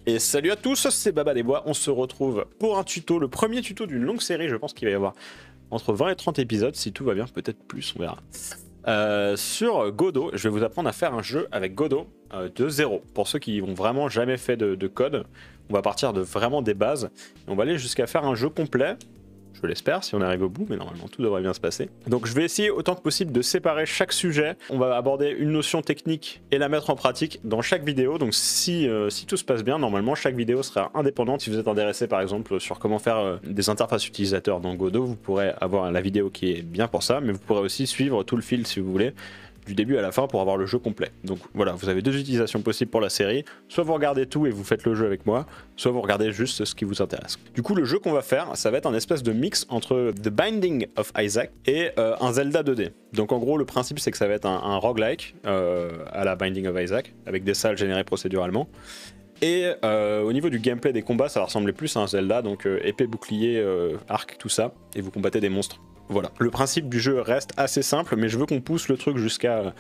Et salut à tous, c'est Baba des Bois, on se retrouve pour un tuto, le premier tuto d'une longue série, je pense qu'il va y avoir entre 20 et 30 épisodes, si tout va bien, peut-être plus, on verra. Sur Godot, je vais vous apprendre à faire un jeu avec Godot de zéro. Pour ceux qui n'ont vraiment jamais fait de code, on va partir de vraiment des bases, et on va aller jusqu'à faire un jeu complet. Je l'espère, si on arrive au bout, mais normalement tout devrait bien se passer. Donc je vais essayer autant que possible de séparer chaque sujet. On va aborder une notion technique et la mettre en pratique dans chaque vidéo. Donc si tout se passe bien, normalement chaque vidéo sera indépendante. Si vous êtes intéressé par exemple sur comment faire des interfaces utilisateurs dans Godot, vous pourrez avoir la vidéo qui est bien pour ça, mais vous pourrez aussi suivre tout le fil si vous voulez, du début à la fin pour avoir le jeu complet. Donc voilà, vous avez deux utilisations possibles pour la série. Soit vous regardez tout et vous faites le jeu avec moi, soit vous regardez juste ce qui vous intéresse. Du coup, le jeu qu'on va faire, ça va être un espèce de mix entre The Binding of Isaac et un Zelda 2D. Donc en gros, le principe, c'est que ça va être un roguelike à la Binding of Isaac, avec des salles générées procéduralement. Et au niveau du gameplay des combats, ça va ressembler plus à un Zelda, donc épée, bouclier, arc, tout ça, et vous combattez des monstres. Voilà, le principe du jeu reste assez simple, mais je veux qu'on pousse le truc jusqu'à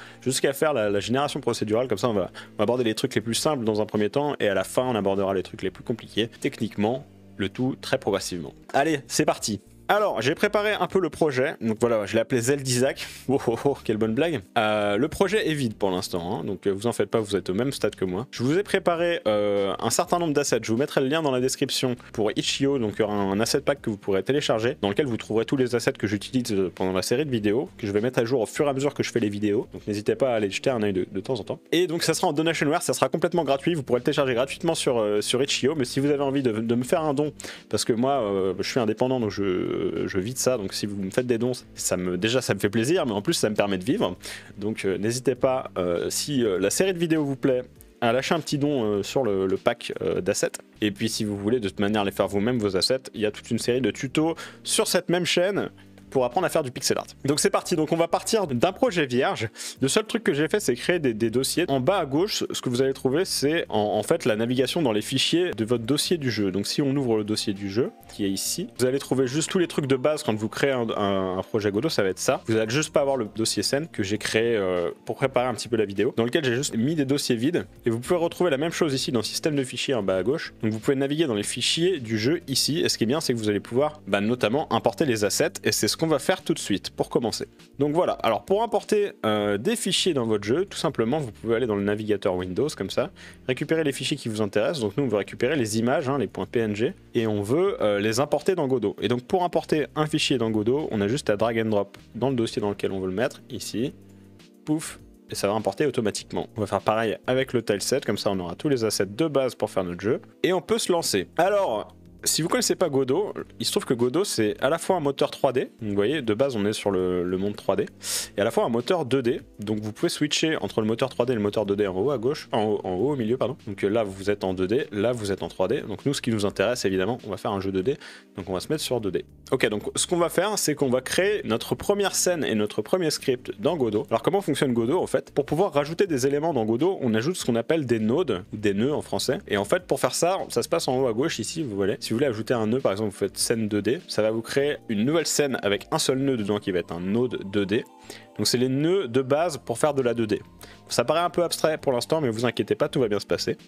faire la génération procédurale, comme ça on va aborder les trucs les plus simples dans un premier temps, et à la fin on abordera les trucs les plus compliqués, techniquement, le tout très progressivement. Allez, c'est parti! Alors, j'ai préparé un peu le projet, donc voilà, je l'ai appelé Zeldizac. Oh oh oh, quelle bonne blague. Le projet est vide pour l'instant, hein, donc vous en faites pas, vous êtes au même stade que moi. Je vous ai préparé un certain nombre d'assets, je vous mettrai le lien dans la description pour Itch.io, donc il y aura un asset pack que vous pourrez télécharger, dans lequel vous trouverez tous les assets que j'utilise pendant la série de vidéos, que je vais mettre à jour au fur et à mesure que je fais les vidéos, donc n'hésitez pas à aller jeter un œil de temps en temps. Et donc ça sera en donationware, ça sera complètement gratuit, vous pourrez le télécharger gratuitement sur Itch.io, mais si vous avez envie de me faire un don, parce que moi je suis indépendant, donc je vis de ça, donc si vous me faites des dons, déjà ça me fait plaisir, mais en plus ça me permet de vivre. Donc n'hésitez pas, si la série de vidéos vous plaît, à lâcher un petit don sur le pack d'assets. Et puis si vous voulez de toute manière les faire vous-même vos assets, il y a toute une série de tutos sur cette même chaîne pour apprendre à faire du pixel art. Donc c'est parti, donc on va partir d'un projet vierge. Le seul truc que j'ai fait, c'est créer des dossiers. En bas à gauche, ce que vous allez trouver, c'est en fait la navigation dans les fichiers de votre dossier du jeu. Donc si on ouvre le dossier du jeu, qui est ici, vous allez trouver juste tous les trucs de base quand vous créez un projet Godot, ça va être ça. Vous allez juste pas avoir le dossier scène que j'ai créé pour préparer un petit peu la vidéo, dans lequel j'ai juste mis des dossiers vides. Et vous pouvez retrouver la même chose ici dans le système de fichiers en bas à gauche. Donc vous pouvez naviguer dans les fichiers du jeu ici. Et ce qui est bien, c'est que vous allez pouvoir notamment importer les assets. Et c'est ce qu'on va faire tout de suite pour commencer. Donc voilà, alors pour importer des fichiers dans votre jeu, tout simplement vous pouvez aller dans le navigateur Windows comme ça, récupérer les fichiers qui vous intéressent. Donc nous on veut récupérer les images, les points PNG, et on veut les importer dans Godot. Et donc pour importer un fichier dans Godot, on a juste à drag and drop dans le dossier dans lequel on veut le mettre, ici, pouf, et ça va importer automatiquement. On va faire pareil avec le tileset, comme ça on aura tous les assets de base pour faire notre jeu, et on peut se lancer. Alors, si vous connaissez pas Godot, il se trouve que Godot c'est à la fois un moteur 3D, vous voyez de base on est sur le monde 3D, et à la fois un moteur 2D, donc vous pouvez switcher entre le moteur 3D et le moteur 2D en haut à gauche, en haut au milieu pardon, donc là vous êtes en 2D, là vous êtes en 3D, donc nous ce qui nous intéresse évidemment, on va faire un jeu 2D, donc on va se mettre sur 2D. Ok, donc ce qu'on va faire c'est qu'on va créer notre première scène et notre premier script dans Godot. Alors comment fonctionne Godot en fait? Pour pouvoir rajouter des éléments dans Godot, on ajoute ce qu'on appelle des nodes, ou des nœuds en français, et en fait pour faire ça, ça se passe en haut à gauche ici, vous voyez. Si vous voulez ajouter un nœud, par exemple, vous faites scène 2D, ça va vous créer une nouvelle scène avec un seul nœud dedans qui va être un node 2D. Donc c'est les nœuds de base pour faire de la 2D. Ça paraît un peu abstrait pour l'instant, mais vous inquiétez pas, tout va bien se passer.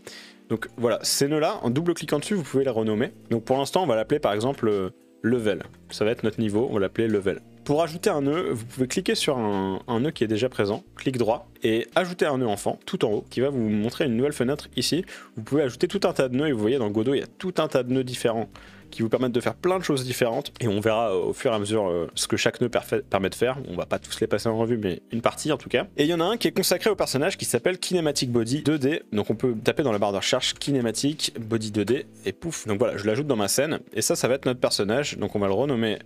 Donc voilà, ces nœuds-là, en double-cliquant dessus, vous pouvez les renommer. Donc pour l'instant, on va l'appeler par exemple level. Ça va être notre niveau, on va l'appeler level. Pour ajouter un nœud, vous pouvez cliquer sur un nœud qui est déjà présent, clic droit, et ajouter un nœud enfant tout en haut, qui va vous montrer une nouvelle fenêtre ici. Vous pouvez ajouter tout un tas de nœuds, et vous voyez dans Godot, il y a tout un tas de nœuds différents qui vous permettent de faire plein de choses différentes, et on verra au fur et à mesure ce que chaque nœud permet de faire. On va pas tous les passer en revue, mais une partie en tout cas. Et il y en a un qui est consacré au personnage qui s'appelle Kinematic Body 2D, donc on peut taper dans la barre de recherche Kinematic Body 2D, et pouf, donc voilà, je l'ajoute dans ma scène, et ça va être notre personnage, donc on va le renommer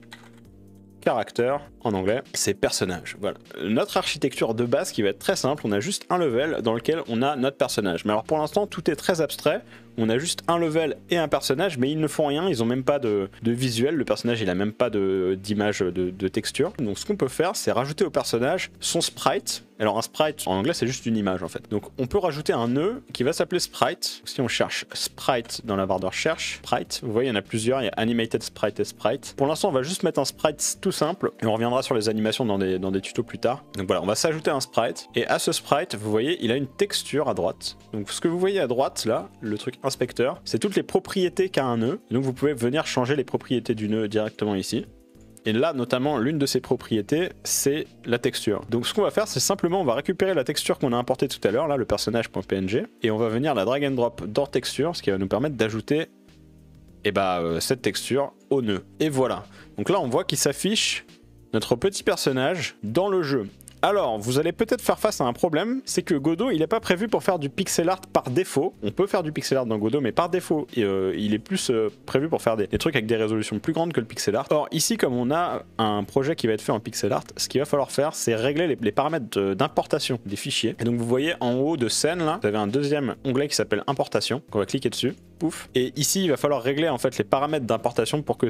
caractère, en anglais, c'est personnage. Voilà. Notre architecture de base qui va être très simple, on a juste un level dans lequel on a notre personnage. Mais alors pour l'instant, tout est très abstrait. On a juste un level et un personnage, mais ils ne font rien, ils n'ont même pas de visuel, le personnage il a même pas d'image de texture. Donc ce qu'on peut faire, c'est rajouter au personnage son sprite. Alors un sprite, en anglais c'est juste une image en fait. Donc on peut rajouter un nœud qui va s'appeler sprite. Si on cherche sprite dans la barre de recherche, sprite, vous voyez il y en a plusieurs, il y a animated sprite et sprite. Pour l'instant on va juste mettre un sprite tout simple, et on reviendra sur les animations dans des tutos plus tard. Donc voilà, on va s'ajouter un sprite, et à ce sprite, vous voyez, il a une texture à droite. Donc ce que vous voyez à droite là, le truc inspecteur, c'est toutes les propriétés qu'a un nœud. Donc vous pouvez venir changer les propriétés du nœud directement ici. Et là, notamment, l'une de ces propriétés, c'est la texture. Donc ce qu'on va faire, c'est simplement, on va récupérer la texture qu'on a importée tout à l'heure, là, le personnage.png, et on va venir la drag and drop dans texture, ce qui va nous permettre d'ajouter cette texture au nœud. Et voilà. Donc là, on voit qu'il s'affiche notre petit personnage dans le jeu. Alors, vous allez peut-être faire face à un problème, c'est que Godot, il n'est pas prévu pour faire du pixel art par défaut. On peut faire du pixel art dans Godot, mais par défaut, il est plus prévu pour faire des trucs avec des résolutions plus grandes que le pixel art. Or, ici, comme on a un projet qui va être fait en pixel art, ce qu'il va falloir faire, c'est régler les paramètres d'importation des fichiers. Et donc, vous voyez en haut de scène, là, vous avez un deuxième onglet qui s'appelle importation, qu'on va cliquer dessus. Pouf. Et ici, il va falloir régler en fait les paramètres d'importation pour que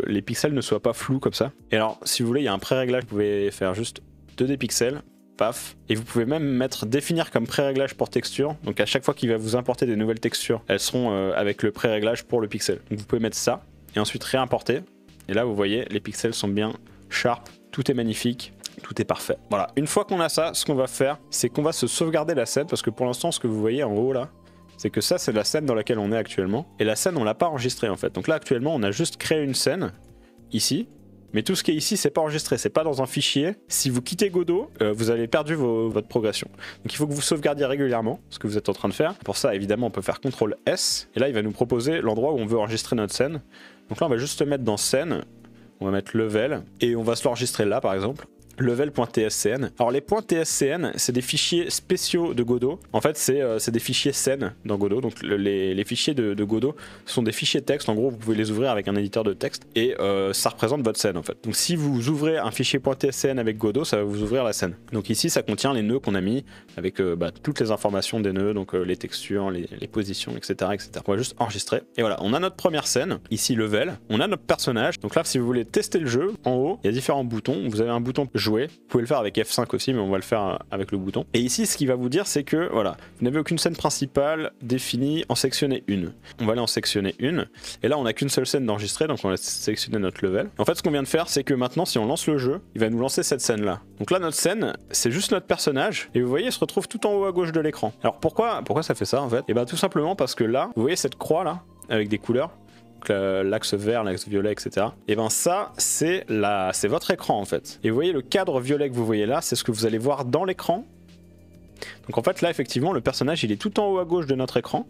les pixels ne soient pas flous comme ça. Et alors, si vous voulez, il y a un pré-réglage, vous pouvez faire juste 2D pixels, paf, et vous pouvez même mettre définir comme pré-réglage pour texture, donc à chaque fois qu'il va vous importer des nouvelles textures, elles seront avec le pré-réglage pour le pixel. Donc vous pouvez mettre ça, et ensuite réimporter, et là vous voyez, les pixels sont bien sharp, tout est magnifique, tout est parfait. Voilà, une fois qu'on a ça, ce qu'on va faire, c'est qu'on va se sauvegarder la scène, parce que pour l'instant, ce que vous voyez en haut là, c'est que ça c'est la scène dans laquelle on est actuellement, et la scène on l'a pas enregistrée en fait. Donc là actuellement on a juste créé une scène, ici, mais tout ce qui est ici, c'est pas enregistré, c'est pas dans un fichier. Si vous quittez Godot, vous avez perdu votre progression. Donc il faut que vous sauvegardiez régulièrement ce que vous êtes en train de faire. Pour ça, évidemment, on peut faire CTRL S. Et là, il va nous proposer l'endroit où on veut enregistrer notre scène. Donc là, on va juste se mettre dans scène. On va mettre level. Et on va se l'enregistrer là, par exemple. Level.tscn. Alors les .tscn, c'est des fichiers spéciaux de Godot. En fait, c'est des fichiers scènes dans Godot. Donc les fichiers de Godot sont des fichiers texte. En gros, vous pouvez les ouvrir avec un éditeur de texte et ça représente votre scène en fait. Donc si vous ouvrez un fichier .tscn avec Godot, ça va vous ouvrir la scène. Donc ici, ça contient les nœuds qu'on a mis avec toutes les informations des nœuds, donc les textures, les positions, etc., etc. On va juste enregistrer. Et voilà, on a notre première scène. Ici, level. On a notre personnage. Donc là, si vous voulez tester le jeu, en haut, il y a différents boutons. Vous avez un bouton jouer. Vous pouvez le faire avec F5 aussi, mais on va le faire avec le bouton. Et ici, ce qu'il va vous dire, c'est que voilà, vous n'avez aucune scène principale définie, en sectionner une. On va aller en sectionner une. Et là, on n'a qu'une seule scène d'enregistrer, donc on va sélectionner notre level. En fait, ce qu'on vient de faire, c'est que maintenant, si on lance le jeu, il va nous lancer cette scène-là. Donc là, notre scène, c'est juste notre personnage. Et vous voyez, il se retrouve tout en haut à gauche de l'écran. Alors pourquoi ça fait ça en fait? Et bien tout simplement parce que là, vous voyez cette croix là, avec des couleurs, l'axe vert, l'axe violet, etc. Et ben ça, c'est votre écran en fait. Et vous voyez le cadre violet que vous voyez là, c'est ce que vous allez voir dans l'écran. Donc en fait là, effectivement, le personnage, il est tout en haut à gauche de notre écran.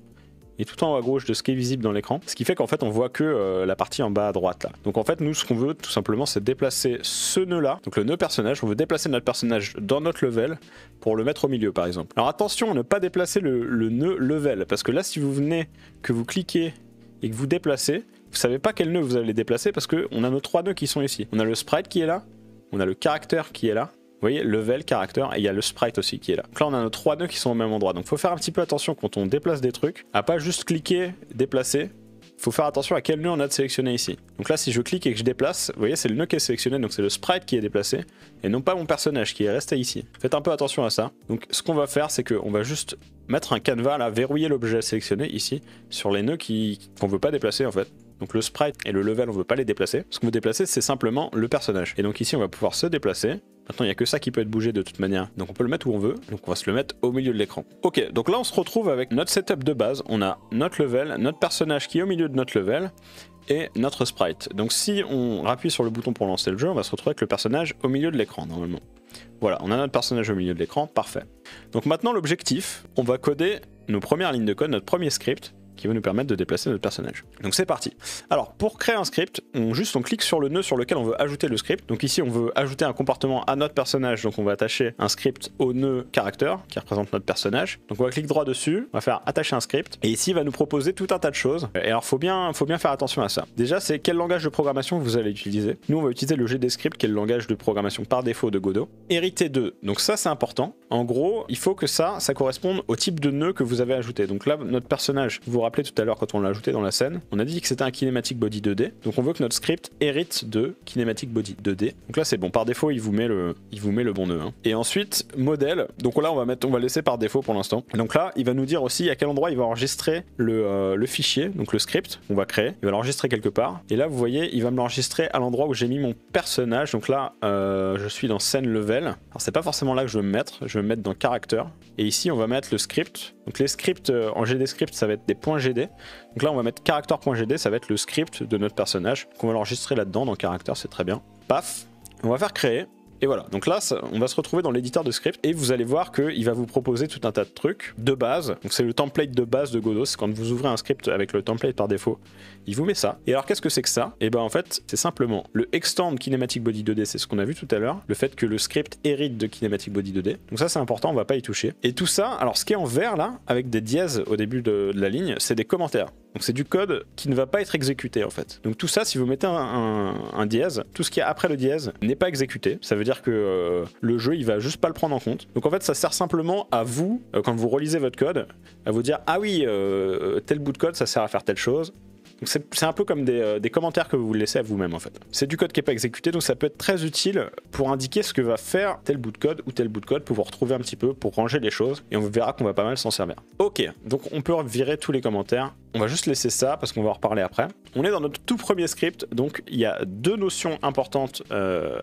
Et tout en haut à gauche de ce qui est visible dans l'écran. Ce qui fait qu'en fait, on voit que la partie en bas à droite là. Donc en fait, nous, ce qu'on veut tout simplement, c'est déplacer ce nœud là. Donc le nœud personnage, on veut déplacer notre personnage dans notre level pour le mettre au milieu par exemple. Alors attention à ne pas déplacer le nœud level. Parce que là, si vous venez, que vous cliquez et que vous déplacez, vous savez pas quel nœud vous allez déplacer parce qu'on a nos trois nœuds qui sont ici. On a le sprite qui est là, on a le caractère qui est là, vous voyez, level, caractère, et il y a le sprite aussi qui est là. Donc là on a nos trois nœuds qui sont au même endroit, donc faut faire un petit peu attention quand on déplace des trucs, à pas juste cliquer, déplacer. Faut faire attention à quel nœud on a de sélectionné ici. Donc là si je clique et que je déplace, vous voyez c'est le nœud qui est sélectionné, donc c'est le sprite qui est déplacé, et non pas mon personnage qui est resté ici. Faites un peu attention à ça. Donc ce qu'on va faire, c'est qu'on va juste mettre un canevas là, verrouiller l'objet sélectionné ici, sur les nœuds qu'on veut pas déplacer en fait. Donc le sprite et le level, on veut pas les déplacer. Ce qu'on veut déplacer, c'est simplement le personnage. Et donc ici, on va pouvoir se déplacer. Maintenant, il n'y a que ça qui peut être bougé de toute manière. Donc on peut le mettre où on veut. Donc on va se le mettre au milieu de l'écran. Ok, donc là, on se retrouve avec notre setup de base. On a notre level, notre personnage qui est au milieu de notre level et notre sprite. Donc si on appuie sur le bouton pour lancer le jeu, on va se retrouver avec le personnage au milieu de l'écran normalement. Voilà, on a notre personnage au milieu de l'écran, parfait. Donc maintenant, l'objectif, on va coder nos premières lignes de code, notre premier script, qui va nous permettre de déplacer notre personnage. Donc c'est parti. Alors pour créer un script, on clique sur le nœud sur lequel on veut ajouter le script. Donc ici on veut ajouter un comportement à notre personnage, donc on va attacher un script au nœud caractère qui représente notre personnage. Donc on va cliquer droit dessus, on va faire attacher un script et ici il va nous proposer tout un tas de choses. Et alors faut bien faire attention à ça. Déjà c'est quel langage de programmation vous allez utiliser. Nous on va utiliser le GDScript qui est le langage de programmation par défaut de Godot. Hérité de, donc ça c'est important. En gros il faut que ça corresponde au type de nœud que vous avez ajouté. Donc là notre personnage, vous vous rappelez tout à l'heure quand on l'a ajouté dans la scène, on a dit que c'était un kinematic body 2D. Donc on veut que notre script hérite de kinematic body 2D. Donc là c'est bon, par défaut il vous met le bon nœud. Hein. Et ensuite modèle, donc là on va laisser par défaut pour l'instant. Donc là il va nous dire aussi à quel endroit il va enregistrer le fichier, donc le script qu'on va créer. Il va l'enregistrer quelque part. Et là vous voyez il va me l'enregistrer à l'endroit où j'ai mis mon personnage. Donc là je suis dans scène level. Alors c'est pas forcément là que je veux me mettre, je vais me mettre dans caractère. Et ici on va mettre le script Donc les scripts en GDScript, ça va être des .gd. Donc là, on va mettre character.gd, ça va être le script de notre personnage. Donc on va l'enregistrer là-dedans, dans character, c'est très bien. Paf, on va faire créer. Et voilà, donc là, on va se retrouver dans l'éditeur de script et vous allez voir qu'il va vous proposer tout un tas de trucs de base. Donc c'est le template de base de Godot, c'est quand vous ouvrez un script avec le template par défaut, il vous met ça. Et alors qu'est-ce que c'est que ça? Et ben en fait, c'est simplement le extend kinematic body 2D, c'est ce qu'on a vu tout à l'heure, le fait que le script hérite de kinematic body 2D. Donc ça c'est important, on va pas y toucher. Et tout ça, alors ce qui est en vert là, avec des dièses au début de la ligne, c'est des commentaires. Donc c'est du code qui ne va pas être exécuté en fait. Donc tout ça, si vous mettez un dièse, tout ce qui est après le dièse n'est pas exécuté. Ça veut dire que le jeu, il va juste pas le prendre en compte. Donc en fait, ça sert simplement à vous, quand vous relisez votre code, à vous dire « Ah oui, tel bout de code, ça sert à faire telle chose ». Donc c'est un peu comme des commentaires que vous laissez à vous-même en fait. C'est du code qui n'est pas exécuté, donc ça peut être très utile pour indiquer ce que va faire tel bout de code ou tel bout de code pour vous retrouver un petit peu, pour ranger les choses, et on verra qu'on va pas mal s'en servir. Ok, donc on peut virer tous les commentaires. On va juste laisser ça parce qu'on va en reparler après. On est dans notre tout premier script, donc il y a deux notions importantes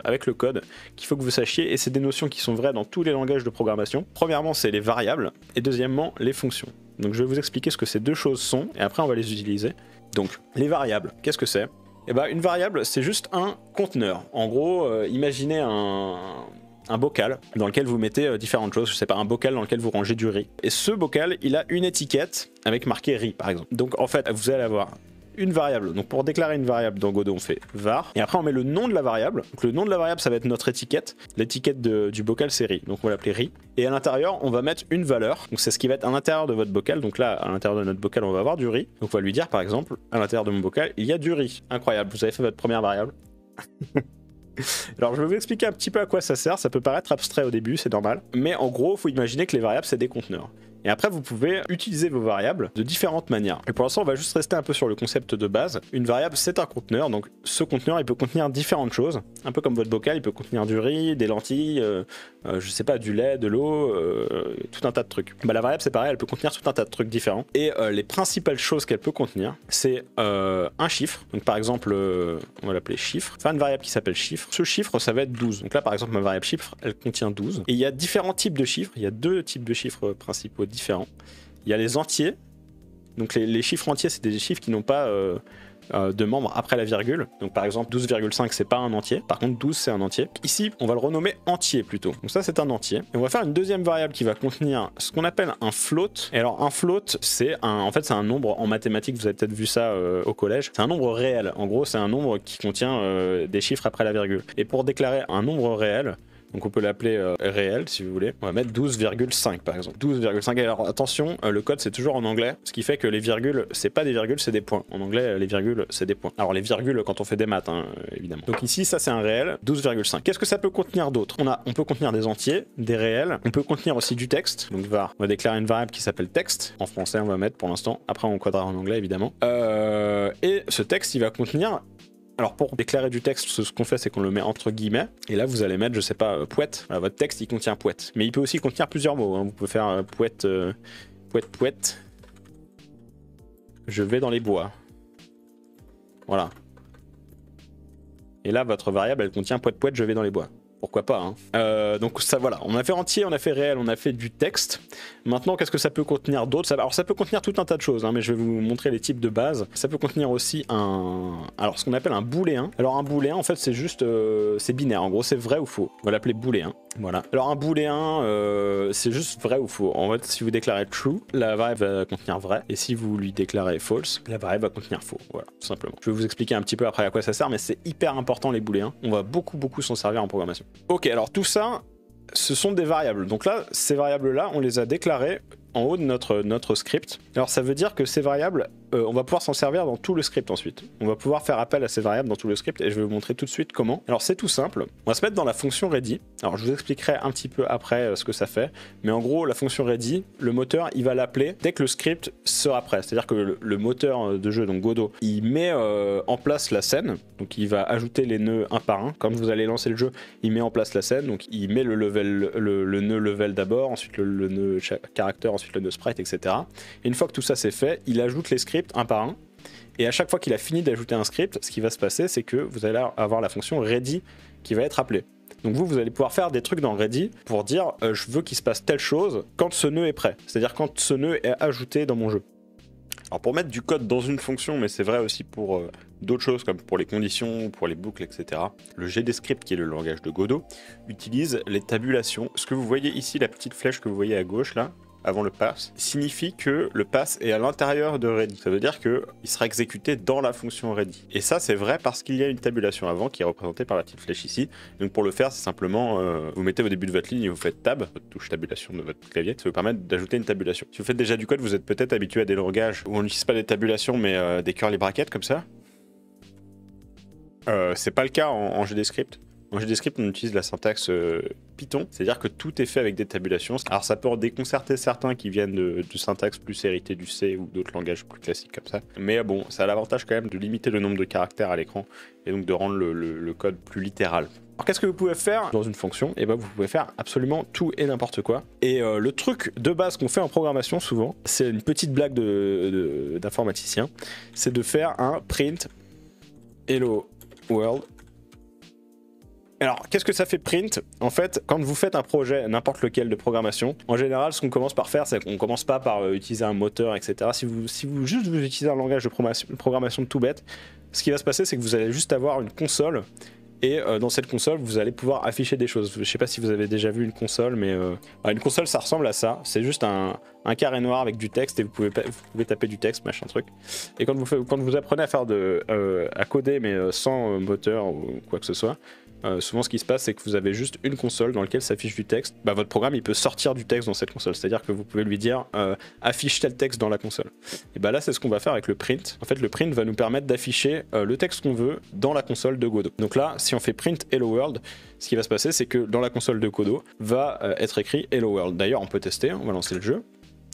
avec le code qu'il faut que vous sachiez, et c'est des notions qui sont vraies dans tous les langages de programmation. Premièrement, c'est les variables, et deuxièmement, les fonctions. Donc je vais vous expliquer ce que ces deux choses sont, et après on va les utiliser. Donc, les variables, qu'est-ce que c'est? Eh ben, une variable, c'est juste un conteneur. En gros, imaginez un bocal dans lequel vous mettez différentes choses. Je sais pas, un bocal dans lequel vous rangez du riz. Et ce bocal, il a une étiquette avec marqué riz, par exemple. Donc, en fait, vous allez avoir une variable. Donc pour déclarer une variable dans Godot, on fait var. Et après, on met le nom de la variable. Donc le nom de la variable, ça va être notre étiquette. L'étiquette du bocal, c'est riz. Donc on va l'appeler riz. Et à l'intérieur, on va mettre une valeur. Donc c'est ce qui va être à l'intérieur de votre bocal. Donc là, à l'intérieur de notre bocal, on va avoir du riz. Donc on va lui dire, par exemple, à l'intérieur de mon bocal, il y a du riz. Incroyable. Vous avez fait votre première variable. Alors je vais vous expliquer un petit peu à quoi ça sert. Ça peut paraître abstrait au début, c'est normal. Mais en gros, il faut imaginer que les variables, c'est des conteneurs. Et après, vous pouvez utiliser vos variables de différentes manières. Et pour l'instant, on va juste rester un peu sur le concept de base. Une variable, c'est un conteneur. Donc, ce conteneur, il peut contenir différentes choses. Un peu comme votre bocal, il peut contenir du riz, des lentilles, je sais pas, du lait, de l'eau, tout un tas de trucs. Bah, la variable, c'est pareil, elle peut contenir tout un tas de trucs différents. Et les principales choses qu'elle peut contenir, c'est un chiffre. Donc, par exemple, on va l'appeler chiffre. Enfin, une variable qui s'appelle chiffre. Ce chiffre, ça va être 12. Donc là, par exemple, ma variable chiffre, elle contient 12. Et il y a différents types de chiffres. Il y a deux types de chiffres principaux différents. Il y a les entiers, donc les chiffres entiers, c'est des chiffres qui n'ont pas de membres après la virgule. Donc par exemple 12,5 c'est pas un entier, par contre 12 c'est un entier. Ici on va le renommer entier plutôt, donc ça c'est un entier. Et on va faire une deuxième variable qui va contenir ce qu'on appelle un float. Et alors un float c'est en fait c'est un nombre en mathématiques, vous avez peut-être vu ça au collège, c'est un nombre réel. En gros c'est un nombre qui contient des chiffres après la virgule. Et pour déclarer un nombre réel, donc on peut l'appeler réel si vous voulez. On va mettre 12,5 par exemple. 12,5. Alors attention, le code c'est toujours en anglais, ce qui fait que les virgules, c'est pas des virgules, c'est des points. En anglais, les virgules, c'est des points. Alors les virgules quand on fait des maths, hein, évidemment. Donc ici, ça c'est un réel, 12,5. Qu'est-ce que ça peut contenir d'autre? On peut contenir des entiers, des réels. On peut contenir aussi du texte. Donc var, on va déclarer une variable qui s'appelle texte. En français, on va mettre pour l'instant. Après, on codera en anglais évidemment. Et ce texte, il va contenir. Alors pour déclarer du texte, ce qu'on fait, c'est qu'on le met entre guillemets. Et là, vous allez mettre, je sais pas, pouette. Voilà, votre texte, il contient pouette. Mais il peut aussi contenir plusieurs mots. Hein. Vous pouvez faire pouette, pouette. Je vais dans les bois. Voilà. Et là, votre variable, elle contient pouette, pouette, je vais dans les bois. Pourquoi pas, hein. Donc ça, voilà, on a fait entier, on a fait réel, on a fait du texte. Maintenant, qu'est-ce que ça peut contenir d'autre? Alors ça peut contenir tout un tas de choses, hein, mais je vais vous montrer les types de base. Ça peut contenir aussi alors ce qu'on appelle un booléen. Alors un booléen, en fait, c'est juste, c'est binaire. En gros, c'est vrai ou faux. On va l'appeler booléen. Voilà. Alors un booléen, c'est juste vrai ou faux. En fait, si vous déclarez true, la variable va contenir vrai, et si vous lui déclarez false, la variable va contenir faux. Voilà, tout simplement. Je vais vous expliquer un petit peu après à quoi ça sert, mais c'est hyper important les booléens. On va beaucoup s'en servir en programmation. Ok, alors tout ça, ce sont des variables. Donc là, ces variables-là, on les a déclarées en haut de notre script. Alors ça veut dire que ces variables, on va pouvoir s'en servir dans tout le script ensuite. On va pouvoir faire appel à ces variables dans tout le script et je vais vous montrer tout de suite comment. Alors c'est tout simple. On va se mettre dans la fonction ready. Alors je vous expliquerai un petit peu après ce que ça fait. Mais en gros, la fonction ready, le moteur, il va l'appeler dès que le script sera prêt. C'est-à-dire que le moteur de jeu, donc Godot, il met en place la scène. Donc il va ajouter les nœuds un par un. Quand vous allez lancer le jeu, il met en place la scène. Donc il met le nœud level d'abord, ensuite le nœud caractère, ensuite le nœud sprite, etc. Et une fois que tout ça c'est fait, il ajoute les scripts un par un. Et à chaque fois qu'il a fini d'ajouter un script, ce qui va se passer, c'est que vous allez avoir la fonction ready qui va être appelée. Donc vous allez pouvoir faire des trucs dans Ready pour dire je veux qu'il se passe telle chose quand ce nœud est prêt, c'est-à-dire quand ce nœud est ajouté dans mon jeu. Alors pour mettre du code dans une fonction, mais c'est vrai aussi pour d'autres choses comme pour les conditions, pour les boucles, etc. Le GDScript, qui est le langage de Godot, utilise les tabulations. Ce que vous voyez ici, la petite flèche que vous voyez à gauche là, avant le pass, signifie que le pass est à l'intérieur de ready. Ça veut dire qu'il sera exécuté dans la fonction ready. Et ça, c'est vrai parce qu'il y a une tabulation avant qui est représentée par la petite flèche ici. Donc pour le faire, c'est simplement, vous mettez au début de votre ligne et vous faites tab, votre touche tabulation de votre clavier. Ça vous permet d'ajouter une tabulation. Si vous faites déjà du code, vous êtes peut-être habitué à des langages où on n'utilise pas des tabulations, mais des curly brackets comme ça. C'est pas le cas en GDScript. En GDScript, on utilise la syntaxe Python, c'est-à-dire que tout est fait avec des tabulations. Alors ça peut en déconcerter certains qui viennent de syntaxe plus héritée du C ou d'autres langages plus classiques comme ça. Mais bon, ça a l'avantage quand même de limiter le nombre de caractères à l'écran et donc de rendre le code plus littéral. Alors qu'est-ce que vous pouvez faire dans une fonction? Eh ben, vous pouvez faire absolument tout et n'importe quoi. Et le truc de base qu'on fait en programmation souvent, c'est une petite blague d'informaticien, c'est de faire un print hello world. Alors, qu'est-ce que ça fait print? En fait, quand vous faites un projet, n'importe lequel de programmation, en général, ce qu'on commence par faire, c'est qu'on commence pas par utiliser un moteur, etc. Si vous utilisez un langage de programmation tout bête, ce qui va se passer, c'est que vous allez juste avoir une console. Et dans cette console, vous allez pouvoir afficher des choses. Je sais pas si vous avez déjà vu une console, mais une console, ça ressemble à ça. C'est juste un carré noir avec du texte et vous pouvez taper du texte, machin truc. Et quand vous apprenez à faire à coder, mais sans moteur ou quoi que ce soit, souvent ce qui se passe, c'est que vous avez juste une console dans laquelle s'affiche du texte. Bah, votre programme, il peut sortir du texte dans cette console. C'est-à-dire que vous pouvez lui dire affiche tel texte dans la console. Et bah là, c'est ce qu'on va faire avec le print. En fait, le print va nous permettre d'afficher le texte qu'on veut dans la console de Godot. Donc là, si on fait print hello world, ce qui va se passer, c'est que dans la console de Godot va être écrit hello world. D'ailleurs, on peut tester, on va lancer le jeu.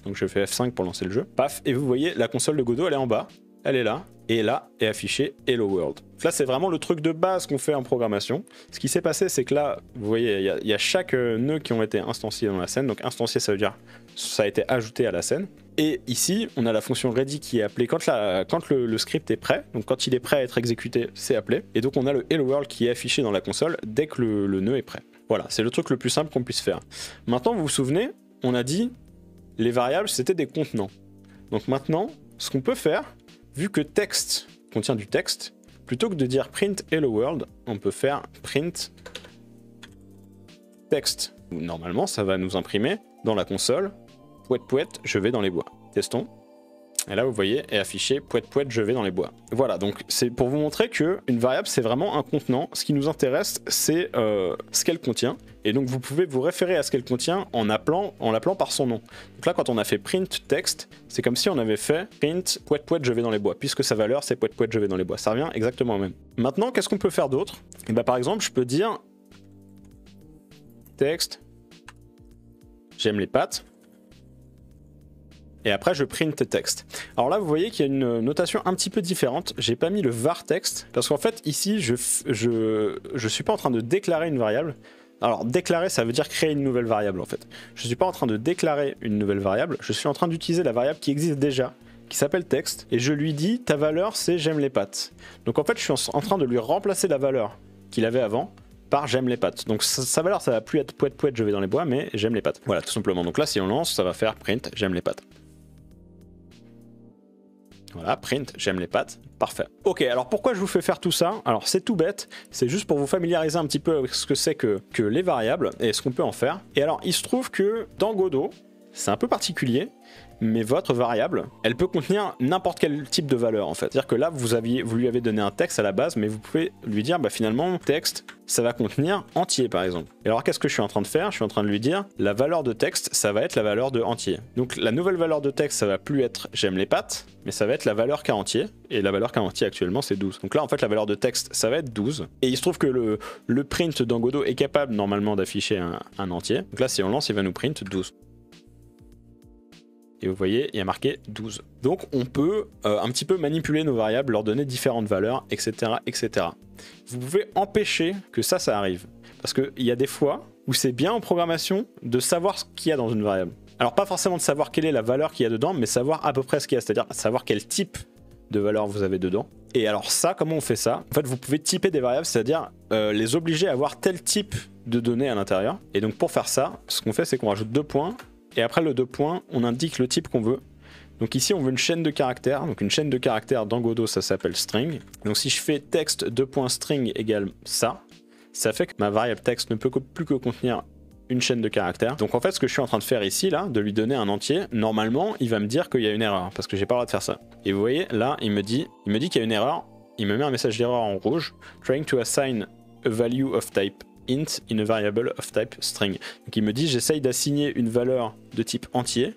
Donc je fais F5 pour lancer le jeu. Paf, et vous voyez, la console de Godot, elle est en bas. Elle est là, et là est affiché Hello World. Donc là, c'est vraiment le truc de base qu'on fait en programmation. Ce qui s'est passé, c'est que là, vous voyez, il y a chaque nœud qui ont été instanciés dans la scène. Donc instancié, ça veut dire ça a été ajouté à la scène. Et ici, on a la fonction ready qui est appelée quand le script est prêt. Donc quand il est prêt à être exécuté, c'est appelé. Et donc on a le Hello World qui est affiché dans la console dès que le nœud est prêt. Voilà, c'est le truc le plus simple qu'on puisse faire. Maintenant, vous vous souvenez, on a dit les variables, c'était des contenants. Donc maintenant, ce qu'on peut faire, vu que texte contient du texte, plutôt que de dire print hello world, on peut faire print texte. Normalement, ça va nous imprimer dans la console pouet pouet, je vais dans les bois. Testons. Et là, vous voyez, est affiché pouet pouet, je vais dans les bois. Voilà, donc c'est pour vous montrer que une variable, c'est vraiment un contenant. Ce qui nous intéresse, c'est ce qu'elle contient. Et donc, vous pouvez vous référer à ce qu'elle contient en l'appelant par son nom. Donc là, quand on a fait print texte, c'est comme si on avait fait print pouet pouet, je vais dans les bois, puisque sa valeur, c'est pouet pouet, je vais dans les bois. Ça revient exactement au même. Maintenant, qu'est-ce qu'on peut faire d'autre? Et bah, par exemple, je peux dire texte, j'aime les pâtes. Et après, je print texte. Alors là, vous voyez qu'il y a une notation un petit peu différente. J'ai pas mis le var texte parce qu'en fait, ici, je suis pas en train de déclarer une variable. Alors, déclarer, ça veut dire créer une nouvelle variable en fait. Je suis pas en train de déclarer une nouvelle variable. Je suis en train d'utiliser la variable qui existe déjà, qui s'appelle texte, et je lui dis ta valeur, c'est j'aime les pâtes. Donc en fait, je suis en train de lui remplacer la valeur qu'il avait avant par j'aime les pâtes. Donc sa valeur, ça va plus être pouet pouet, je vais dans les bois, mais j'aime les pâtes. Voilà, tout simplement. Donc là, si on lance, ça va faire print j'aime les pâtes. Voilà, print, j'aime les pâtes, parfait. Ok, alors pourquoi je vous fais faire tout ça? Alors c'est tout bête, c'est juste pour vous familiariser un petit peu avec ce que c'est que les variables et ce qu'on peut en faire. Et alors il se trouve que dans Godot, c'est un peu particulier, mais votre variable, elle peut contenir n'importe quel type de valeur en fait. C'est-à-dire que là, vous lui avez donné un texte à la base, mais vous pouvez lui dire, bah finalement, texte, ça va contenir entier par exemple. Et alors qu'est-ce que je suis en train de faire? Je suis en train de lui dire, la valeur de texte, ça va être la valeur de entier. Donc la nouvelle valeur de texte, ça va plus être j'aime les pâtes, mais ça va être la valeur qu'a entier. Et la valeur qu'a entier actuellement, c'est 12. Donc là, en fait, la valeur de texte, ça va être 12. Et il se trouve que le print dans Godot est capable normalement d'afficher un entier. Donc là, si on lance, il va nous print 12. Et vous voyez, il y a marqué 12. Donc on peut un petit peu manipuler nos variables, leur donner différentes valeurs, etc. etc. Vous pouvez empêcher que ça arrive. Parce qu'il y a des fois où c'est bien en programmation de savoir ce qu'il y a dans une variable. Alors pas forcément de savoir quelle est la valeur qu'il y a dedans, mais savoir à peu près ce qu'il y a, c'est-à-dire savoir quel type de valeur vous avez dedans. Et alors ça, comment on fait ça? En fait, vous pouvez typer des variables, c'est-à-dire les obliger à avoir tel type de données à l'intérieur. Et donc pour faire ça, ce qu'on fait, c'est qu'on rajoute 2 points. Et après le 2 points, on indique le type qu'on veut. Donc ici, on veut une chaîne de caractères. Donc une chaîne de caractères dans Godot, ça s'appelle string. Donc si je fais texte 2.string égale ça fait que ma variable texte ne peut plus que contenir une chaîne de caractères. Donc en fait, ce que je suis en train de faire ici, là, de lui donner un entier, normalement, il va me dire qu'il y a une erreur, parce que j'ai pas le droit de faire ça. Et vous voyez, là, il me dit qu'il y a une erreur, il me met un message d'erreur en rouge, trying to assign a value of type int in a variable of type string. Donc il me dit, j'essaye d'assigner une valeur de type entier,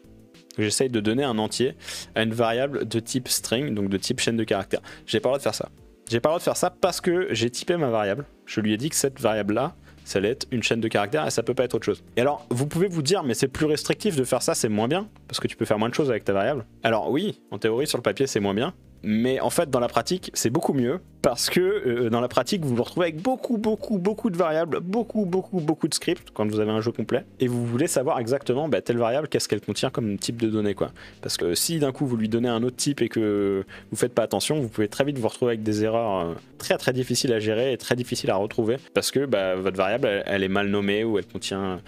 j'essaye de donner un entier à une variable de type string, donc de type chaîne de caractères. J'ai pas le droit de faire ça. J'ai pas le droit de faire ça parce que j'ai typé ma variable. Je lui ai dit que cette variable-là, ça allait être une chaîne de caractères et ça peut pas être autre chose. Et alors, vous pouvez vous dire, mais c'est plus restrictif de faire ça, c'est moins bien, parce que tu peux faire moins de choses avec ta variable. Alors oui, en théorie, sur le papier, c'est moins bien, mais en fait, dans la pratique, c'est beaucoup mieux, parce que dans la pratique, vous vous retrouvez avec beaucoup de variables, beaucoup de scripts, quand vous avez un jeu complet, et vous voulez savoir exactement, telle variable, qu'est-ce qu'elle contient comme type de données, quoi. Parce que si d'un coup, vous lui donnez un autre type et que vous faites pas attention, vous pouvez très vite vous retrouver avec des erreurs très difficiles à gérer et très difficiles à retrouver, parce que votre variable, elle est mal nommée, ou elle contient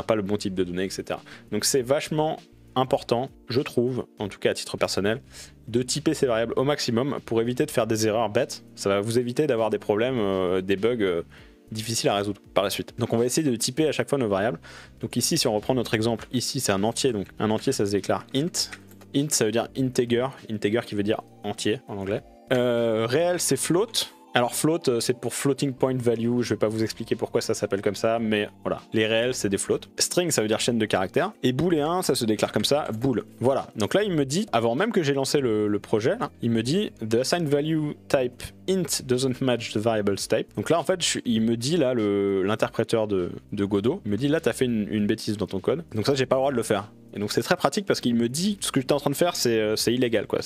pas le bon type de données, etc. Donc c'est vachement important, je trouve, en tout cas à titre personnel, de typer ces variables au maximum pour éviter de faire des erreurs bêtes. Ça va vous éviter d'avoir des problèmes, des bugs difficiles à résoudre par la suite. Donc on va essayer de typer à chaque fois nos variables. Donc ici, si on reprend notre exemple, ici c'est un entier, donc un entier ça se déclare int. Int ça veut dire integer, integer qui veut dire entier en anglais. Réel c'est float. Alors float, c'est pour floating point value, je vais pas vous expliquer pourquoi ça s'appelle comme ça, mais voilà, les réels c'est des floats. String ça veut dire chaîne de caractères, et booléen ça se déclare comme ça, bool. Voilà, donc là il me dit, avant même que j'ai lancé le projet, là, il me dit the assigned value type int doesn't match the variable's type. Donc là en fait il me dit là, l'interpréteur de Godot, il me dit là t'as fait une bêtise dans ton code, donc ça j'ai pas le droit de le faire. Et donc c'est très pratique parce qu'il me dit ce que tu es en train de faire c'est illégal quoi,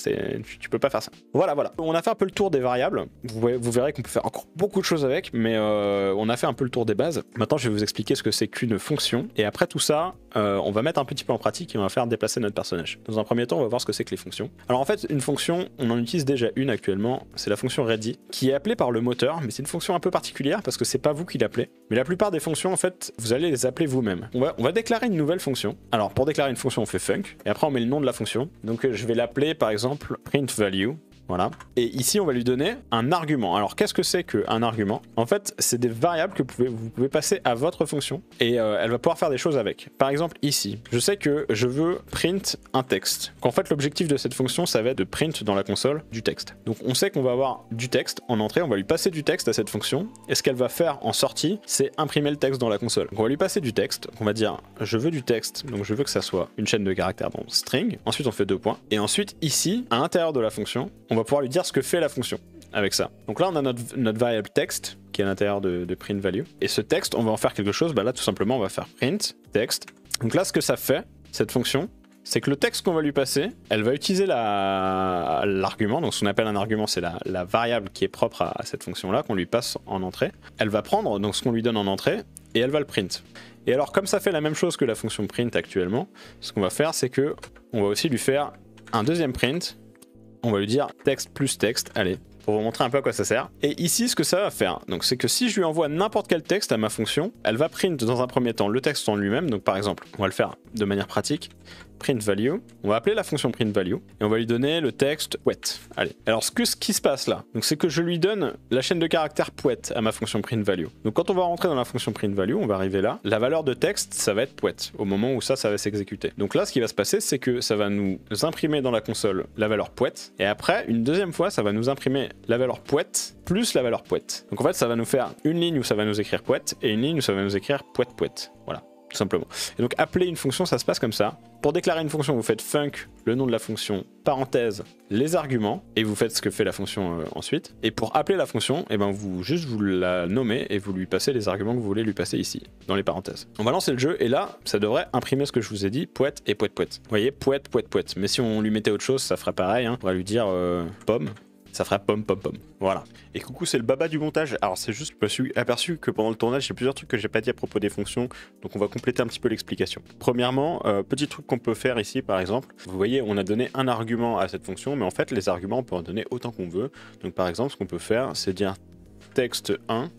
tu peux pas faire ça. Voilà. On a fait un peu le tour des variables, vous verrez qu'on peut faire encore beaucoup de choses avec, mais on a fait un peu le tour des bases. Maintenant je vais vous expliquer ce que c'est qu'une fonction, et après tout ça, on va mettre un petit peu en pratique et on va faire déplacer notre personnage. Dans un premier temps on va voir ce que c'est que les fonctions. Alors en fait une fonction, on en utilise déjà une actuellement, c'est la fonction ready, qui est appelée par le moteur, mais c'est une fonction un peu particulière parce que c'est pas vous qui l'appelez. Mais la plupart des fonctions en fait, vous allez les appeler vous-même. On va déclarer une nouvelle fonction. Alors pour déclarer une fonction on fait func, et après on met le nom de la fonction. Donc je vais l'appeler par exemple print value. Voilà. Et ici, on va lui donner un argument. Alors, qu'est-ce que c'est qu'un argument? En fait, c'est des variables que vous pouvez passer à votre fonction et elle va pouvoir faire des choses avec. Par exemple, ici, je sais que je veux print un texte. Qu'en fait, l'objectif de cette fonction, ça va être de print dans la console du texte. Donc, on sait qu'on va avoir du texte en entrée, on va lui passer du texte à cette fonction. Et ce qu'elle va faire en sortie, c'est imprimer le texte dans la console. Donc, on va lui passer du texte. Donc, on va dire, je veux du texte, donc je veux que ça soit une chaîne de caractères, donc string. Ensuite, on fait 2 points. Et ensuite, ici, à l'intérieur de la fonction, on va pouvoir lui dire ce que fait la fonction avec ça. Donc là on a notre variable texte qui est à l'intérieur de print value, et ce texte on va en faire quelque chose. Là tout simplement on va faire print texte. Donc là ce que ça fait, cette fonction, c'est que le texte qu'on va lui passer, elle va utiliser l'argument, donc ce qu'on appelle un argument, c'est la variable qui est propre à cette fonction là qu'on lui passe en entrée. Elle va prendre donc ce qu'on lui donne en entrée et elle va le print. Et alors comme ça fait la même chose que la fonction print actuellement, ce qu'on va faire c'est que on va aussi lui faire un deuxième print. On va lui dire texte plus texte, allez, pour vous montrer un peu à quoi ça sert. Et ici, ce que ça va faire, donc c'est que si je lui envoie n'importe quel texte à ma fonction, elle va print dans un premier temps le texte en lui-même. Donc par exemple, on va le faire de manière pratique, print value, on va appeler la fonction print value, et on va lui donner le texte poète. Allez, alors ce qui se passe là, donc c'est que je lui donne la chaîne de caractères poète à ma fonction print value. Donc quand on va rentrer dans la fonction print value, on va arriver là, la valeur de texte, ça va être poète, au moment où ça va s'exécuter. Donc là, ce qui va se passer, c'est que ça va nous imprimer dans la console la valeur poète, et après, une deuxième fois, ça va nous imprimer la valeur poète plus la valeur poète. Donc en fait, ça va nous faire une ligne où ça va nous écrire poète, et une ligne où ça va nous écrire poète. Voilà. Tout simplement. Et donc appeler une fonction, ça se passe comme ça. Pour déclarer une fonction, vous faites func, le nom de la fonction, parenthèse, les arguments, et vous faites ce que fait la fonction ensuite. Et pour appeler la fonction, eh ben vous la nommez et vous lui passez les arguments que vous voulez lui passer ici, dans les parenthèses. On va lancer le jeu, et là, ça devrait imprimer ce que je vous ai dit, poète et poète. Vous voyez, poète. Mais si on lui mettait autre chose, ça ferait pareil, hein. On va lui dire pomme. ça fera pom pom pom. Voilà. Et coucou, c'est le baba du montage. Alors c'est juste, je me suis aperçu que pendant le tournage, j'ai plusieurs trucs que j'ai pas dit à propos des fonctions, donc on va compléter un petit peu l'explication. Premièrement, petit truc qu'on peut faire ici par exemple, vous voyez, on a donné un argument à cette fonction, mais en fait les arguments, on peut en donner autant qu'on veut. Donc par exemple, ce qu'on peut faire, c'est dire texte 1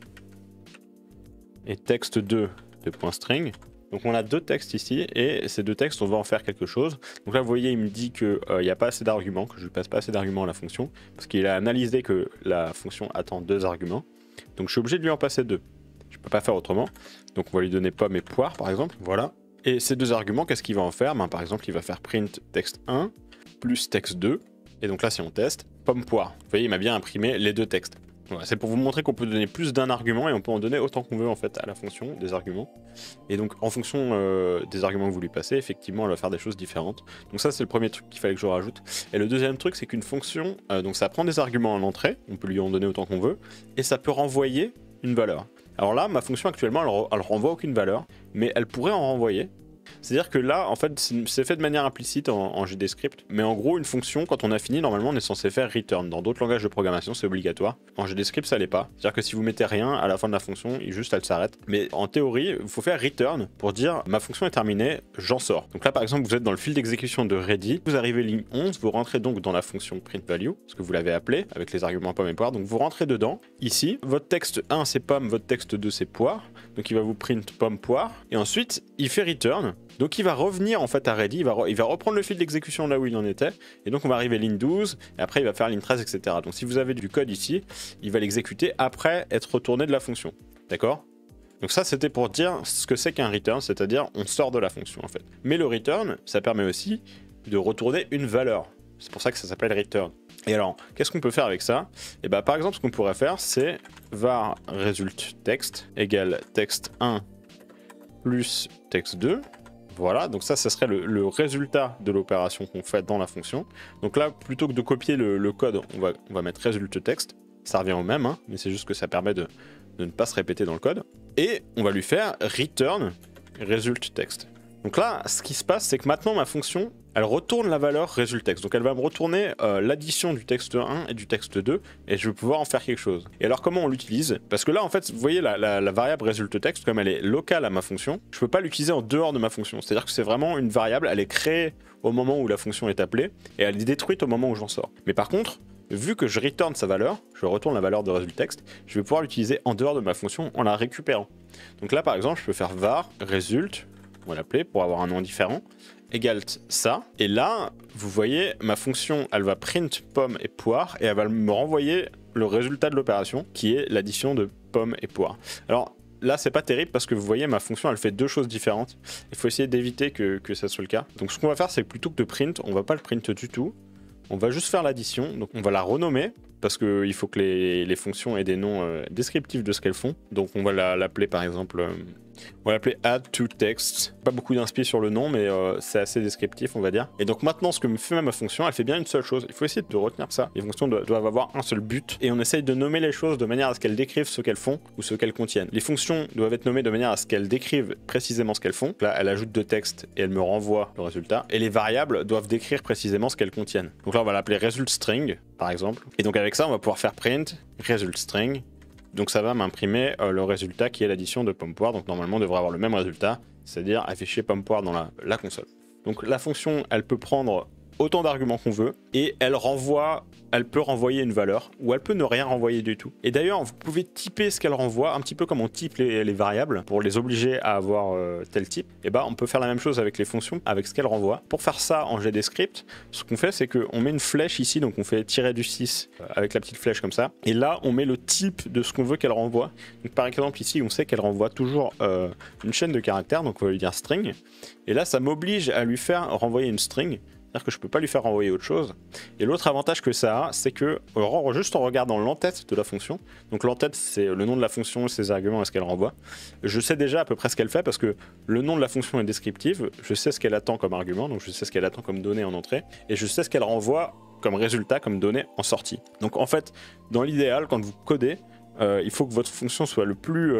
et texte 2 de point string. Donc on a deux textes ici, et ces deux textes, on va en faire quelque chose. Donc là, vous voyez, il me dit qu'il n'y a pas assez d'arguments, que je ne passe pas assez d'arguments à la fonction, parce qu'il a analysé que la fonction attend 2 arguments. Donc je suis obligé de lui en passer 2. Je ne peux pas faire autrement. Donc on va lui donner pomme et poire, par exemple. Voilà. Et ces 2 arguments, qu'est-ce qu'il va en faire? Par exemple, il va faire print texte 1 plus texte 2. Et donc là, si on teste, pomme poire. Vous voyez, il m'a bien imprimé les 2 textes. Voilà, c'est pour vous montrer qu'on peut donner plus d'un argument et on peut en donner autant qu'on veut en fait à la fonction des arguments. Et donc en fonction des arguments que vous lui passez, effectivement elle va faire des choses différentes. Donc ça c'est le premier truc qu'il fallait que je rajoute. Et le deuxième truc c'est qu'une fonction, donc ça prend des arguments à l'entrée, on peut lui en donner autant qu'on veut, et ça peut renvoyer une valeur. Alors là ma fonction actuellement elle renvoie aucune valeur, mais elle pourrait en renvoyer. C'est-à-dire que là, en fait, c'est fait de manière implicite en GDScript, mais en gros, une fonction, quand on a fini, normalement, on est censé faire return. Dans d'autres langages de programmation, c'est obligatoire. En GDScript, ça l'est pas. C'est-à-dire que si vous mettez rien à la fin de la fonction, juste elle s'arrête. Mais en théorie, il faut faire return pour dire ma fonction est terminée, j'en sors. Donc là, par exemple, vous êtes dans le fil d'exécution de ready, vous arrivez ligne 11, vous rentrez donc dans la fonction printValue, parce que vous l'avez appelée avec les arguments pomme et poire. Donc vous rentrez dedans. Ici, votre texte 1 c'est pomme, votre texte 2 c'est poire. Donc il va vous print pomme poire. Et ensuite, il fait return. Donc il va revenir en fait à ready, il va reprendre le fil d'exécution là où il en était, et donc on va arriver ligne 12, et après il va faire ligne 13, etc. Donc si vous avez du code ici, il va l'exécuter après être retourné de la fonction, d'accord? Donc ça c'était pour dire ce que c'est qu'un return, c'est-à-dire on sort de la fonction en fait. Mais le return, ça permet aussi de retourner une valeur, c'est pour ça que ça s'appelle return. Et alors, qu'est-ce qu'on peut faire avec ça? Et bah par exemple ce qu'on pourrait faire c'est var result text égale texte 1 plus texte 2. Voilà, donc ça serait le résultat de l'opération qu'on fait dans la fonction. Donc là, plutôt que de copier le code, on va mettre result text. Ça revient au même, hein, mais c'est juste que ça permet de ne pas se répéter dans le code. Et on va lui faire return result text. Donc là, ce qui se passe, c'est que maintenant ma fonction, elle retourne la valeur result text. Donc elle va me retourner l'addition du texte 1 et du texte 2, et je vais pouvoir en faire quelque chose. Et alors comment on l'utilise? Parce que là, en fait, vous voyez la variable result text, comme elle est locale à ma fonction, je peux pas l'utiliser en dehors de ma fonction. C'est-à-dire que c'est vraiment une variable, elle est créée au moment où la fonction est appelée, et elle est détruite au moment où j'en sors. Mais par contre, vu que je return sa valeur, je retourne la valeur de result text, je vais pouvoir l'utiliser en dehors de ma fonction en la récupérant. Donc là, par exemple, je peux faire var result, on va l'appeler pour avoir un nom différent, égale ça. Et là, vous voyez, ma fonction, elle va print pomme et poire, et elle va me renvoyer le résultat de l'opération, qui est l'addition de pomme et poire. Alors là, c'est pas terrible parce que vous voyez, ma fonction, elle fait deux choses différentes. Il faut essayer d'éviter que ça soit le cas. Donc ce qu'on va faire, c'est que plutôt que de print, on va pas le print du tout. On va juste faire l'addition. Donc on va la renommer, parce qu'il faut que les fonctions aient des noms descriptifs de ce qu'elles font. Donc on va l'appeler par exemple... on va l'appeler add to text. Pas beaucoup d'inspi sur le nom, mais c'est assez descriptif, on va dire. Et donc maintenant, ce que me fait ma fonction, elle fait bien une seule chose. Il faut essayer de retenir ça. Les fonctions doivent avoir un seul but. Et on essaye de nommer les choses de manière à ce qu'elles décrivent ce qu'elles font ou ce qu'elles contiennent. Les fonctions doivent être nommées de manière à ce qu'elles décrivent précisément ce qu'elles font. Là, elle ajoute deux textes et elle me renvoie le résultat. Et les variables doivent décrire précisément ce qu'elles contiennent. Donc là, on va l'appeler result string, par exemple. Et donc avec ça, on va pouvoir faire print result string. Donc ça va m'imprimer le résultat qui est l'addition de pomme-poire. Donc normalement on devrait avoir le même résultat, c'est-à-dire afficher pomme-poire dans la console. Donc la fonction, elle peut prendre autant d'arguments qu'on veut et elle peut renvoyer une valeur ou elle peut ne rien renvoyer du tout. Et d'ailleurs, vous pouvez typer ce qu'elle renvoie, un petit peu comme on type les variables pour les obliger à avoir tel type. Et bah on peut faire la même chose avec les fonctions, avec ce qu'elles renvoient. Pour faire ça en GDScript, ce qu'on fait, c'est qu'on met une flèche ici, donc on fait tirer du 6 avec la petite flèche comme ça. Et là, on met le type de ce qu'on veut qu'elle renvoie. Donc par exemple ici, on sait qu'elle renvoie toujours une chaîne de caractères, donc on va lui dire string. Et là, ça m'oblige à lui faire renvoyer une string. C'est-à-dire que je ne peux pas lui faire renvoyer autre chose. Et l'autre avantage que ça a, c'est que juste en regardant l'entête de la fonction, donc l'entête c'est le nom de la fonction, ses arguments et ce qu'elle renvoie, je sais déjà à peu près ce qu'elle fait parce que le nom de la fonction est descriptif, je sais ce qu'elle attend comme argument, donc je sais ce qu'elle attend comme donnée en entrée, et je sais ce qu'elle renvoie comme résultat, comme donnée en sortie. Donc en fait, dans l'idéal, quand vous codez, il faut que votre fonction soit le plus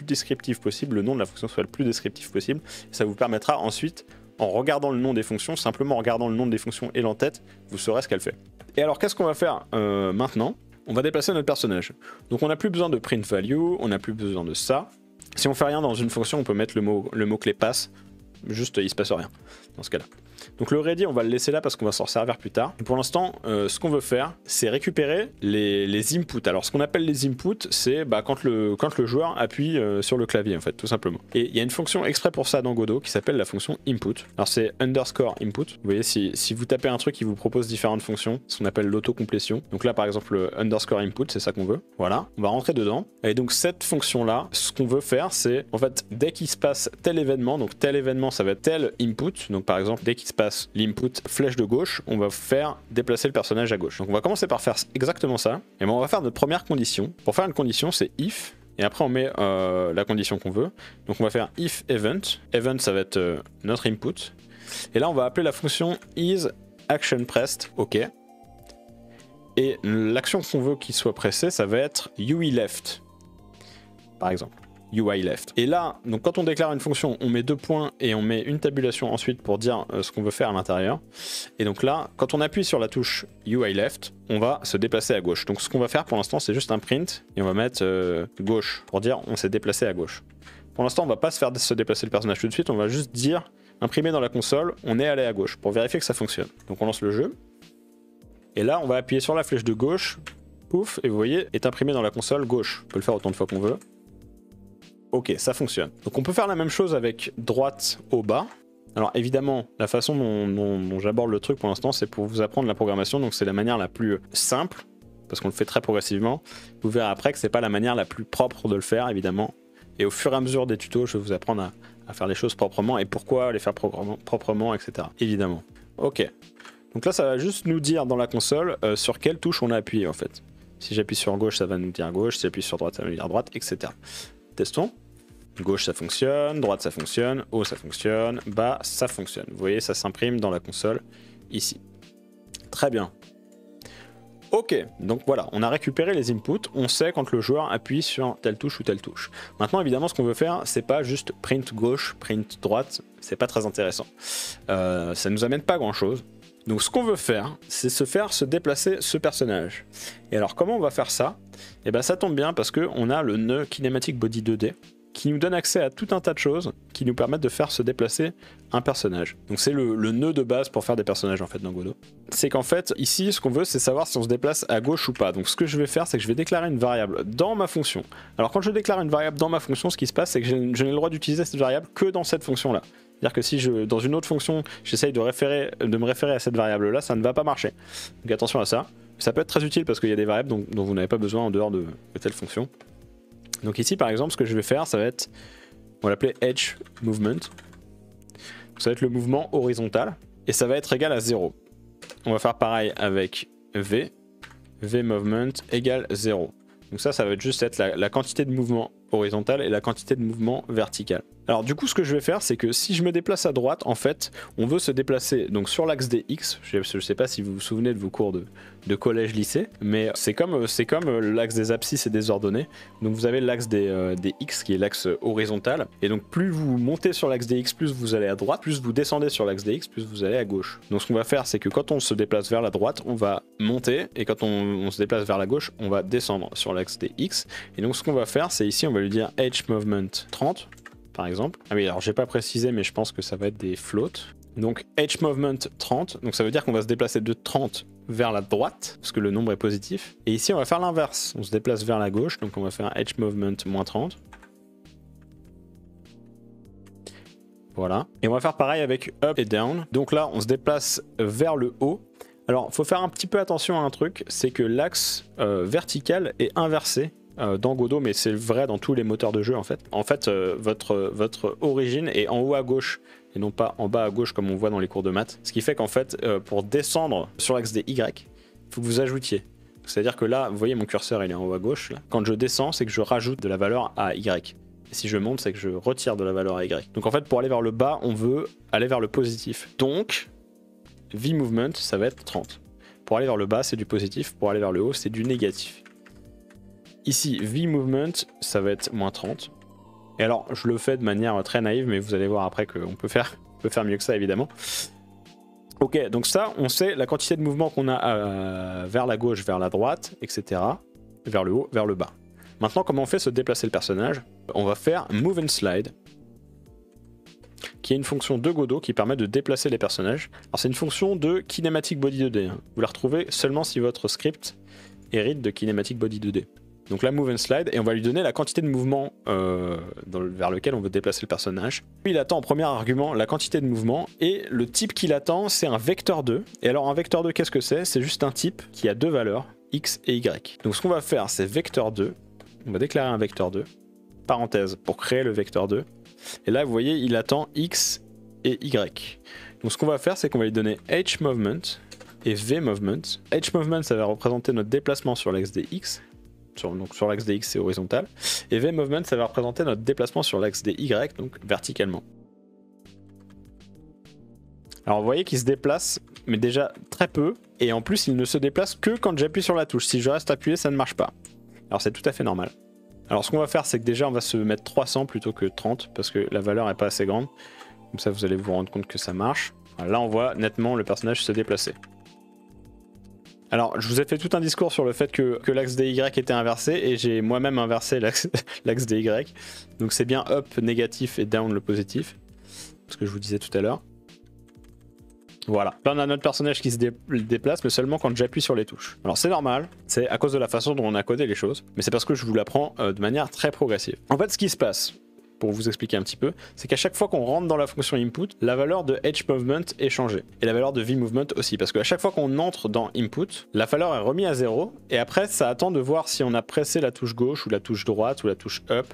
descriptif possible, le nom de la fonction soit le plus descriptif possible, ça vous permettra ensuite, en regardant le nom des fonctions, simplement en regardant le nom des fonctions et l'entête, vous saurez ce qu'elle fait. Et alors qu'est-ce qu'on va faire maintenant? On va déplacer notre personnage. Donc on n'a plus besoin de print value, on n'a plus besoin de ça. Si on fait rien dans une fonction, on peut mettre le mot-clé pass, juste il se passe rien dans ce cas-là. Donc le ready, on va le laisser là parce qu'on va s'en servir plus tard. Pour l'instant, ce qu'on veut faire, c'est récupérer les inputs. Alors ce qu'on appelle les inputs, c'est quand le joueur appuie sur le clavier, en fait, tout simplement. Et il y a une fonction exprès pour ça dans Godot qui s'appelle la fonction input. Alors c'est underscore input. Vous voyez, si vous tapez un truc qui vous propose différentes fonctions, ce qu'on appelle l'autocomplétion. Donc là, par exemple, underscore input, c'est ça qu'on veut. Voilà, on va rentrer dedans. Et donc cette fonction-là, ce qu'on veut faire, c'est en fait, dès qu'il se passe tel événement, donc tel événement, ça va être tel input. Donc par exemple, dès qu'il se passe l'input flèche de gauche, on va faire déplacer le personnage à gauche. Donc on va commencer par faire exactement ça. Et on va faire notre première condition. Pour faire une condition, c'est if. Et après on met la condition qu'on veut. Donc on va faire if event. Event, ça va être notre input. Et là on va appeler la fonction is action pressed. OK. Et l'action qu'on veut qu'il soit pressé, ça va être UI left. Par exemple. UI left. Et là, donc quand on déclare une fonction, on met 2 points et on met une tabulation ensuite pour dire ce qu'on veut faire à l'intérieur. Et donc là, quand on appuie sur la touche UI left, on va se déplacer à gauche. Donc ce qu'on va faire pour l'instant, c'est juste un print et on va mettre gauche pour dire on s'est déplacé à gauche. Pour l'instant, on va pas se déplacer le personnage tout de suite, on va juste dire imprimer dans la console, on est allé à gauche pour vérifier que ça fonctionne. Donc on lance le jeu. Et là, on va appuyer sur la flèche de gauche, pouf, et vous voyez, est imprimé dans la console gauche. On peut le faire autant de fois qu'on veut. Ok, ça fonctionne. Donc on peut faire la même chose avec droite au bas. Alors évidemment, la façon dont j'aborde le truc pour l'instant, c'est pour vous apprendre la programmation, donc c'est la manière la plus simple, parce qu'on le fait très progressivement. Vous verrez après que c'est pas la manière la plus propre de le faire, évidemment. Et au fur et à mesure des tutos, je vais vous apprendre à faire les choses proprement et pourquoi les faire proprement, etc. Évidemment. Ok. Donc là, ça va juste nous dire dans la console sur quelle touche on a appuyé en fait. Si j'appuie sur gauche, ça va nous dire gauche, si j'appuie sur droite, ça va nous dire droite, etc. Testons. Gauche ça fonctionne, droite ça fonctionne, haut ça fonctionne, bas ça fonctionne. Vous voyez, ça s'imprime dans la console ici. Très bien. Ok, donc voilà, on a récupéré les inputs, on sait quand le joueur appuie sur telle touche ou telle touche. Maintenant évidemment ce qu'on veut faire, c'est pas juste print gauche, print droite, c'est pas très intéressant. Ça nous amène pas grand chose. Donc ce qu'on veut faire, c'est se déplacer ce personnage. Et alors comment on va faire ça? Et bien ça tombe bien parce qu'on a le nœud Kinematic Body 2D qui nous donne accès à tout un tas de choses qui nous permettent de faire se déplacer un personnage. Donc c'est le nœud de base pour faire des personnages en fait dans Godot. C'est qu'en fait ici ce qu'on veut c'est savoir si on se déplace à gauche ou pas. Donc ce que je vais faire c'est que je vais déclarer une variable dans ma fonction. Alors quand je déclare une variable dans ma fonction, ce qui se passe c'est que je n'ai le droit d'utiliser cette variable que dans cette fonction là. C'est-à-dire que si dans une autre fonction j'essaye de me référer à cette variable là, ça ne va pas marcher. Donc attention à ça. Ça peut être très utile parce qu'il y a des variables dont vous n'avez pas besoin en dehors de telle fonction. Donc ici par exemple ce que je vais faire ça va être, on va l'appeler Edge Movement. Ça va être le mouvement horizontal et ça va être égal à 0. On va faire pareil avec V Movement égale 0. Donc ça va juste être la quantité de mouvement horizontal et la quantité de mouvement vertical. Alors du coup ce que je vais faire c'est que si je me déplace à droite en fait on veut se déplacer donc sur l'axe des X. Je ne sais pas si vous vous souvenez de vos cours de collège lycée mais c'est comme l'axe des abscisses et des ordonnées. Donc vous avez l'axe des X qui est l'axe horizontal et donc plus vous montez sur l'axe des X plus vous allez à droite, plus vous descendez sur l'axe des X plus vous allez à gauche. Donc ce qu'on va faire c'est que quand on se déplace vers la droite on va monter et quand on se déplace vers la gauche on va descendre sur l'axe des X. Et donc ce qu'on va faire c'est ici on va lui dire Edge Movement 30 par exemple. Ah oui alors j'ai pas précisé mais je pense que ça va être des floats. Donc Edge Movement 30, donc ça veut dire qu'on va se déplacer de 30 vers la droite parce que le nombre est positif. Et ici on va faire l'inverse, on se déplace vers la gauche donc on va faire Edge Movement moins 30. Voilà. Et on va faire pareil avec up et down. Donc là on se déplace vers le haut. Alors il faut faire un petit peu attention à un truc, c'est que l'axe vertical est inversé dans Godot, mais c'est vrai dans tous les moteurs de jeu en fait. En fait, votre origine est en haut à gauche et non pas en bas à gauche comme on voit dans les cours de maths. Ce qui fait qu'en fait, pour descendre sur l'axe des Y, il faut que vous ajoutiez. C'est-à-dire que là, vous voyez mon curseur, il est en haut à gauche. Là. Quand je descends, c'est que je rajoute de la valeur à Y. Et si je monte, c'est que je retire de la valeur à Y. Donc en fait, pour aller vers le bas, on veut aller vers le positif. Donc, V-Movement, ça va être 30. Pour aller vers le bas, c'est du positif. Pour aller vers le haut, c'est du négatif. Ici, V-Movement, ça va être moins 30. Et alors, je le fais de manière très naïve, mais vous allez voir après qu'on peut faire mieux que ça, évidemment. Ok, donc ça, on sait la quantité de mouvement qu'on a vers la gauche, vers la droite, etc. Vers le haut, vers le bas. Maintenant, comment on fait se déplacer le personnage? On va faire Move and Slide, qui est une fonction de Godot qui permet de déplacer les personnages. Alors c'est une fonction de Kinematic Body 2D. Hein. Vous la retrouvez seulement si votre script hérite de Kinematic Body 2D. Donc là, Move and Slide, et on va lui donner la quantité de mouvement vers lequel on veut déplacer le personnage. Puis il attend en premier argument la quantité de mouvement, et le type qu'il attend, c'est un vecteur 2. Et alors un vecteur 2, qu'est-ce que c'est? C'est juste un type qui a deux valeurs, x et y. Donc ce qu'on va faire, c'est vecteur 2. On va déclarer un vecteur 2, parenthèse, pour créer le vecteur 2. Et là, vous voyez, il attend x et y. Donc ce qu'on va faire, c'est qu'on va lui donner hMovement et vMovement. hMovement, ça va représenter notre déplacement sur l'axe des x. Donc sur l'axe des x c'est horizontal, et vMovement ça va représenter notre déplacement sur l'axe des y, donc verticalement. Alors vous voyez qu'il se déplace, mais déjà très peu, et en plus il ne se déplace que quand j'appuie sur la touche. Si je reste appuyé, ça ne marche pas. Alors c'est tout à fait normal. Alors ce qu'on va faire, c'est que déjà on va se mettre 300 plutôt que 30, parce que la valeur n'est pas assez grande. Comme ça vous allez vous rendre compte que ça marche. Voilà, là on voit nettement le personnage se déplacer. Alors, je vous ai fait tout un discours sur le fait que l'axe des Y était inversé, et j'ai moi-même inversé l'axe des Y. Donc c'est bien up négatif et down le positif, ce que je vous disais tout à l'heure. Voilà, là on a notre personnage qui se déplace, mais seulement quand j'appuie sur les touches. Alors c'est normal, c'est à cause de la façon dont on a codé les choses, mais c'est parce que je vous l'apprends de manière très progressive. En fait, ce qui se passe, pour vous expliquer un petit peu, c'est qu'à chaque fois qu'on rentre dans la fonction input, la valeur de hMovement est changée. Et la valeur de vMovement aussi, parce qu'à chaque fois qu'on entre dans input, la valeur est remise à 0, et après ça attend de voir si on a pressé la touche gauche, ou la touche droite, ou la touche up.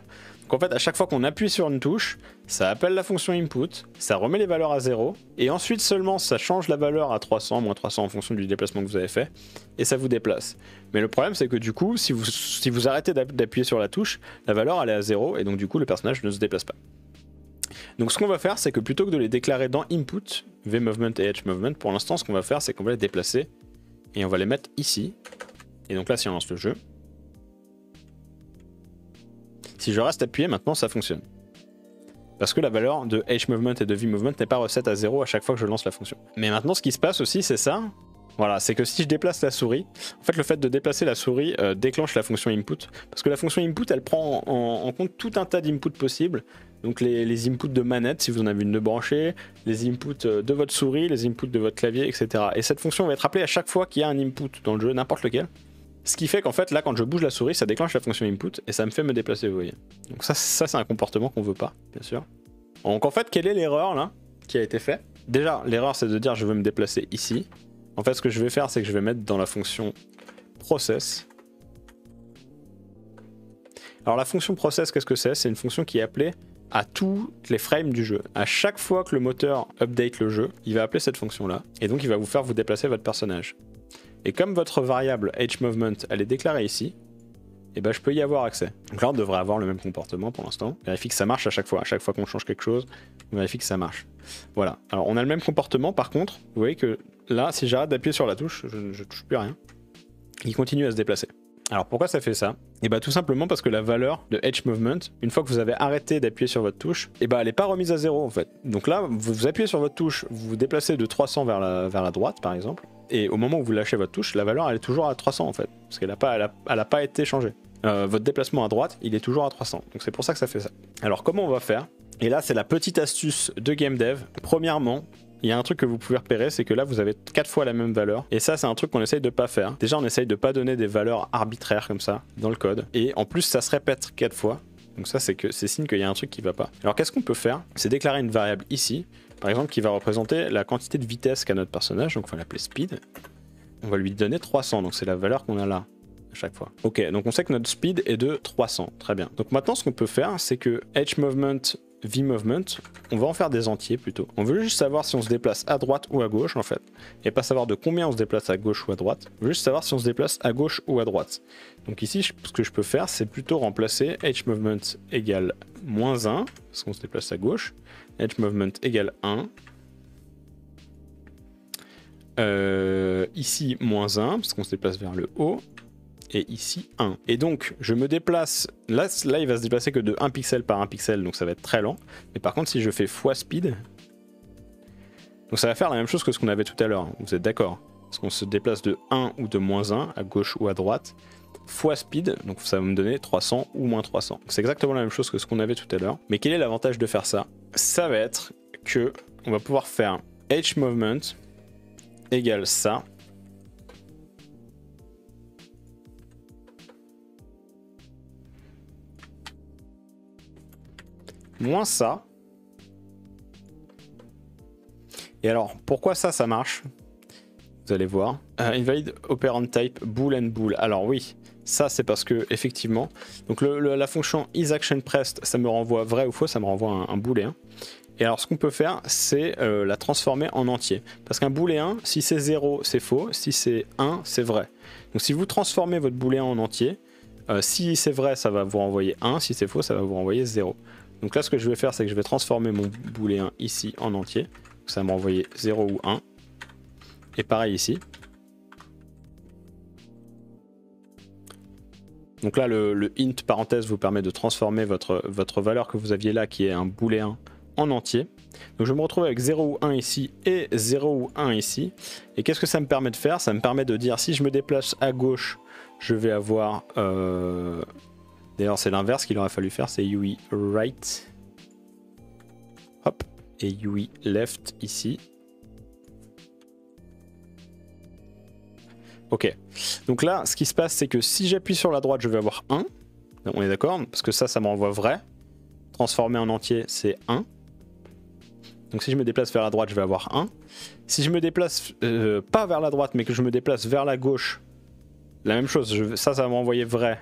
Donc en fait, à chaque fois qu'on appuie sur une touche, ça appelle la fonction input, ça remet les valeurs à 0, et ensuite seulement ça change la valeur à 300, moins 300 en fonction du déplacement que vous avez fait, et ça vous déplace. Mais le problème c'est que du coup, si vous arrêtez d'appuyer sur la touche, la valeur elle est à 0, et donc du coup le personnage ne se déplace pas. Donc ce qu'on va faire, c'est que plutôt que de les déclarer dans input, vMovement et hMovement, pour l'instant ce qu'on va faire, c'est qu'on va les déplacer, et on va les mettre ici. Et donc là, si on lance le jeu, si je reste appuyé, maintenant ça fonctionne. Parce que la valeur de hMovement et de vMovement n'est pas reset à 0 à chaque fois que je lance la fonction. Mais maintenant ce qui se passe aussi, c'est ça. Voilà, c'est que si je déplace la souris, en fait le fait de déplacer la souris déclenche la fonction input. Parce que la fonction input, elle prend en compte tout un tas d'inputs possibles. Donc les inputs de manette, si vous en avez une de branchée, les inputs de votre souris, les inputs de votre clavier, etc. Et cette fonction va être appelée à chaque fois qu'il y a un input dans le jeu, n'importe lequel. Ce qui fait qu'en fait, là, quand je bouge la souris, ça déclenche la fonction input et ça me fait me déplacer, vous voyez. Donc ça c'est un comportement qu'on veut pas, bien sûr. Donc en fait, quelle est l'erreur là qui a été faite? Déjà, l'erreur c'est de dire je veux me déplacer ici. En fait, ce que je vais faire, c'est que je vais mettre dans la fonction process. Alors la fonction process, qu'est-ce que c'est? C'est une fonction qui est appelée à tous les frames du jeu. À chaque fois que le moteur update le jeu, il va appeler cette fonction-là. Et donc il va vous faire vous déplacer votre personnage. Et comme votre variable hMovement, elle est déclarée ici, et ben je peux y avoir accès. Donc là on devrait avoir le même comportement pour l'instant. Vérifie que ça marche à chaque fois qu'on change quelque chose, on vérifie que ça marche. Voilà, alors on a le même comportement, par contre, vous voyez que là si j'arrête d'appuyer sur la touche, je touche plus à rien, il continue à se déplacer. Alors pourquoi ça fait ça? Et bah tout simplement parce que la valeur de hMovement, une fois que vous avez arrêté d'appuyer sur votre touche, et bah elle n'est pas remise à 0 en fait. Donc là, vous appuyez sur votre touche, vous vous déplacez de 300 vers la droite par exemple, et au moment où vous lâchez votre touche, la valeur elle est toujours à 300 en fait, parce qu'elle n'a pas été changée. Votre déplacement à droite, il est toujours à 300, donc c'est pour ça que ça fait ça. Alors comment on va faire? Et là c'est la petite astuce de game dev. Premièrement, il y a un truc que vous pouvez repérer, c'est que là vous avez 4 fois la même valeur, et ça c'est un truc qu'on essaye de pas faire. Déjà on essaye de pas donner des valeurs arbitraires comme ça dans le code, et en plus ça se répète 4 fois, donc ça c'est signe qu'il y a un truc qui va pas. Alors qu'est-ce qu'on peut faire? C'est déclarer une variable ici, par exemple qui va représenter la quantité de vitesse qu'a notre personnage, donc on va l'appeler speed. On va lui donner 300, donc c'est la valeur qu'on a là à chaque fois. Ok, donc on sait que notre speed est de 300, très bien. Donc maintenant ce qu'on peut faire, c'est que hMovement, vMovement, on va en faire des entiers plutôt. On veut juste savoir si on se déplace à droite ou à gauche en fait, et pas savoir de combien on se déplace à gauche ou à droite. On veut juste savoir si on se déplace à gauche ou à droite. Donc ici, ce que je peux faire, c'est plutôt remplacer hMovement égale -1, parce qu'on se déplace à gauche, hMovement égale 1, ici -1, parce qu'on se déplace vers le haut, et ici 1. Et donc je me déplace, là il va se déplacer que de 1 pixel par 1 pixel, donc ça va être très lent. Mais par contre si je fais x speed, Donc ça va faire la même chose que ce qu'on avait tout à l'heure, vous êtes d'accord? Parce qu'on se déplace de 1 ou de -1 à gauche ou à droite, fois speed, donc ça va me donner 300 ou moins 300. C'est exactement la même chose que ce qu'on avait tout à l'heure. Mais quel est l'avantage de faire ça? Ça va être que on va pouvoir faire h movement égale ça. Moins ça. Et alors, pourquoi ça marche? Vous allez voir. Invalid operand type bool and bool. Alors oui, ça c'est parce que effectivement, donc la fonction isActionPressed, ça me renvoie vrai ou faux, ça me renvoie un booléen. Et alors ce qu'on peut faire, c'est la transformer en entier. Parce qu'un booléen, si c'est 0, c'est faux, si c'est 1, c'est vrai. Donc si vous transformez votre booléen en entier, si c'est vrai, ça va vous renvoyer 1, si c'est faux, ça va vous renvoyer 0. Donc là, ce que je vais faire, c'est que je vais transformer mon booléen ici en entier. Ça va me renvoyer 0 ou 1. Et pareil ici. Donc là, le int parenthèse vous permet de transformer votre valeur que vous aviez là, qui est un booléen, en entier. Donc je me retrouve avec 0 ou 1 ici et 0 ou 1 ici. Et qu'est-ce que ça me permet de faire? Ça me permet de dire si je me déplace à gauche, je vais avoir... D'ailleurs c'est l'inverse qu'il aurait fallu faire, c'est UI right. Hop. Et UI left ici. Ok. Donc là, ce qui se passe, c'est que si j'appuie sur la droite, je vais avoir 1. On est d'accord? Parce que ça me renvoie vrai. Transformer en entier, c'est 1. Donc si je me déplace vers la droite, je vais avoir 1. Si je me déplace pas vers la droite, mais que je me déplace vers la gauche, la même chose, ça va m'envoyer vrai.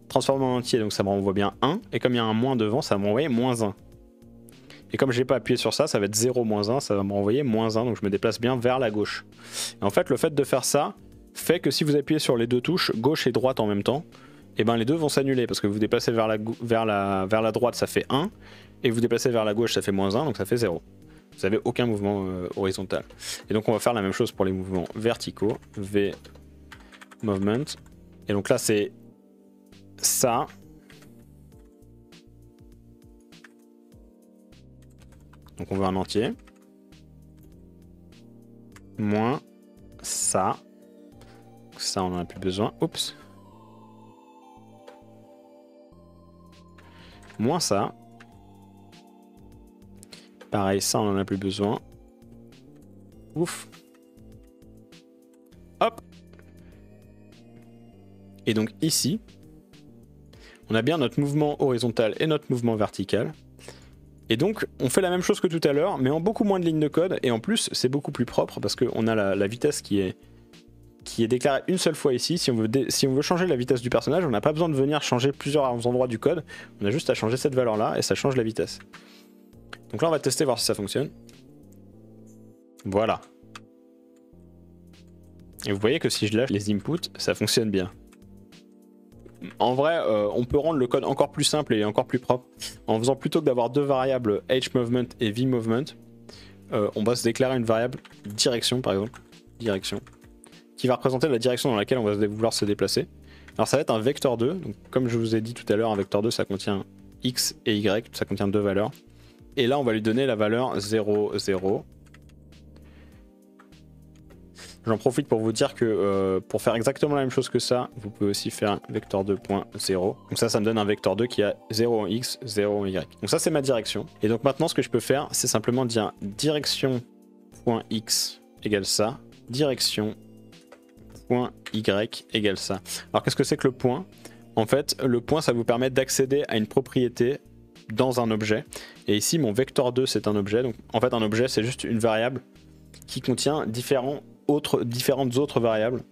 Transformer en entier, donc ça me renvoie bien 1. Et comme il y a un moins devant, ça va m'envoyer -1. Et comme je n'ai pas appuyé sur ça, ça va être 0, -1, ça va me renvoyer -1, donc je me déplace bien vers la gauche. Et en fait, le fait de faire ça fait que si vous appuyez sur les deux touches, gauche et droite en même temps, et ben les deux vont s'annuler, parce que vous déplacez vers la droite, ça fait 1, et vous déplacez vers la gauche, ça fait -1, donc ça fait 0. Vous n'avez aucun mouvement horizontal. Et donc on va faire la même chose pour les mouvements verticaux, V movement, et donc là c'est ça. Donc on veut un entier. Moins ça. Ça on en a plus besoin. Oups. Moins ça. Pareil, ça on en a plus besoin. Ouf. Hop. Et donc ici, on a bien notre mouvement horizontal et notre mouvement vertical. Et donc, on fait la même chose que tout à l'heure, mais en beaucoup moins de lignes de code. Et en plus, c'est beaucoup plus propre parce qu'on a la vitesse qui est déclarée une seule fois ici. Si on veut changer la vitesse du personnage, on n'a pas besoin de venir changer plusieurs endroits du code. On a juste à changer cette valeur-là et ça change la vitesse. Donc là, on va tester, voir si ça fonctionne. Voilà. Et vous voyez que si je lâche les inputs, ça fonctionne bien. En vrai, on peut rendre le code encore plus simple et encore plus propre en faisant, plutôt que d'avoir deux variables hMovement et vMovement, on va se déclarer une variable direction par exemple, direction, qui va représenter la direction dans laquelle on va vouloir se déplacer. Alors ça va être un vecteur 2, donc comme je vous ai dit tout à l'heure, un vecteur 2 ça contient x et y, ça contient deux valeurs. Et là on va lui donner la valeur 0, 0. J'en profite pour vous dire que pour faire exactement la même chose que ça, vous pouvez aussi faire un vecteur 2.0. Donc ça me donne un vecteur 2 qui a 0 en x, 0 en y. Donc ça c'est ma direction. Et donc maintenant ce que je peux faire, c'est simplement dire direction.x égale ça, direction.y égale ça. Alors qu'est-ce que c'est que le point? En fait, le point ça vous permet d'accéder à une propriété dans un objet. Et ici mon vecteur 2 c'est un objet. Donc en fait un objet c'est juste une variable qui contient différentes autres variables.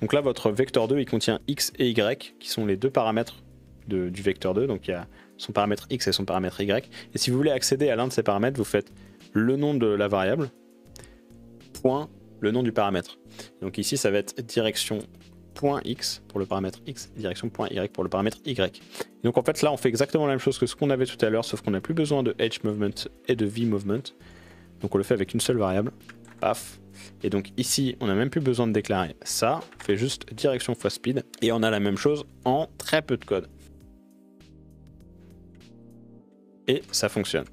Donc là votre vecteur 2 il contient x et y qui sont les deux paramètres du vecteur 2, donc il y a son paramètre x et son paramètre y, et si vous voulez accéder à l'un de ces paramètres, vous faites le nom de la variable point le nom du paramètre. Donc ici ça va être direction.x pour le paramètre x, direction.y pour le paramètre y. Et donc en fait là on fait exactement la même chose que ce qu'on avait tout à l'heure, sauf qu'on n'a plus besoin de hMovement et de vMovement, donc on le fait avec une seule variable, paf. Et donc ici, on n'a même plus besoin de déclarer ça, on fait juste direction fois speed, et on a la même chose en très peu de code. Et ça fonctionne.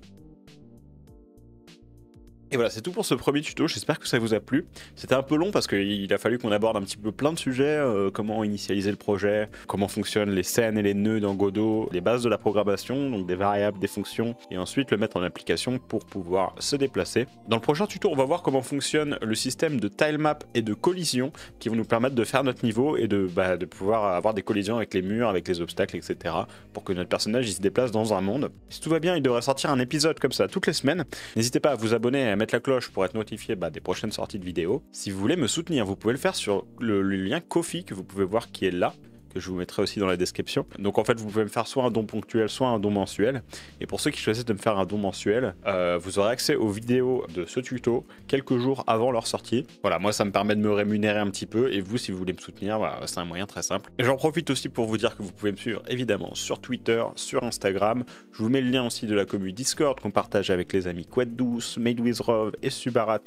Et voilà, c'est tout pour ce premier tuto, j'espère que ça vous a plu. C'était un peu long parce qu'il a fallu qu'on aborde un petit peu plein de sujets, comment initialiser le projet, comment fonctionnent les scènes et les nœuds dans Godot, les bases de la programmation, donc des variables, des fonctions, et ensuite le mettre en application pour pouvoir se déplacer. Dans le prochain tuto, on va voir comment fonctionne le système de tilemap et de collision qui vont nous permettre de faire notre niveau et de pouvoir avoir des collisions avec les murs, avec les obstacles, etc. pour que notre personnage il se déplace dans un monde. Si tout va bien, il devrait sortir un épisode comme ça toutes les semaines. N'hésitez pas à vous abonner et à mettre la cloche pour être notifié des prochaines sorties de vidéos. Si vous voulez me soutenir, vous pouvez le faire sur le lien Ko-fi que vous pouvez voir qui est là, que je vous mettrai aussi dans la description. Donc en fait, vous pouvez me faire soit un don ponctuel, soit un don mensuel. Et pour ceux qui choisissent de me faire un don mensuel, vous aurez accès aux vidéos de ce tuto quelques jours avant leur sortie. Voilà, moi ça me permet de me rémunérer un petit peu. Et vous, si vous voulez me soutenir, voilà, c'est un moyen très simple. Et j'en profite aussi pour vous dire que vous pouvez me suivre évidemment sur Twitter, sur Instagram. Je vous mets le lien aussi de la commu Discord qu'on partage avec les amis Quête12, Made with Rov et Subarat.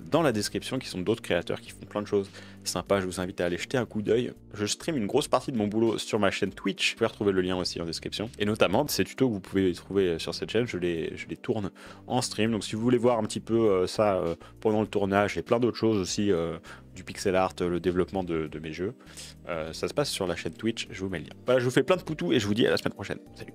Dans la description, qui sont d'autres créateurs qui font plein de choses sympas. Je vous invite à aller jeter un coup d'œil. Je stream une grosse partie de mon boulot sur ma chaîne Twitch. Vous pouvez retrouver le lien aussi en description. Et notamment, ces tutos que vous pouvez trouver sur cette chaîne, je les tourne en stream. Donc si vous voulez voir un petit peu ça pendant le tournage et plein d'autres choses aussi, du pixel art, le développement de mes jeux, ça se passe sur la chaîne Twitch. Je vous mets le lien. Voilà, je vous fais plein de poutous et je vous dis à la semaine prochaine. Salut!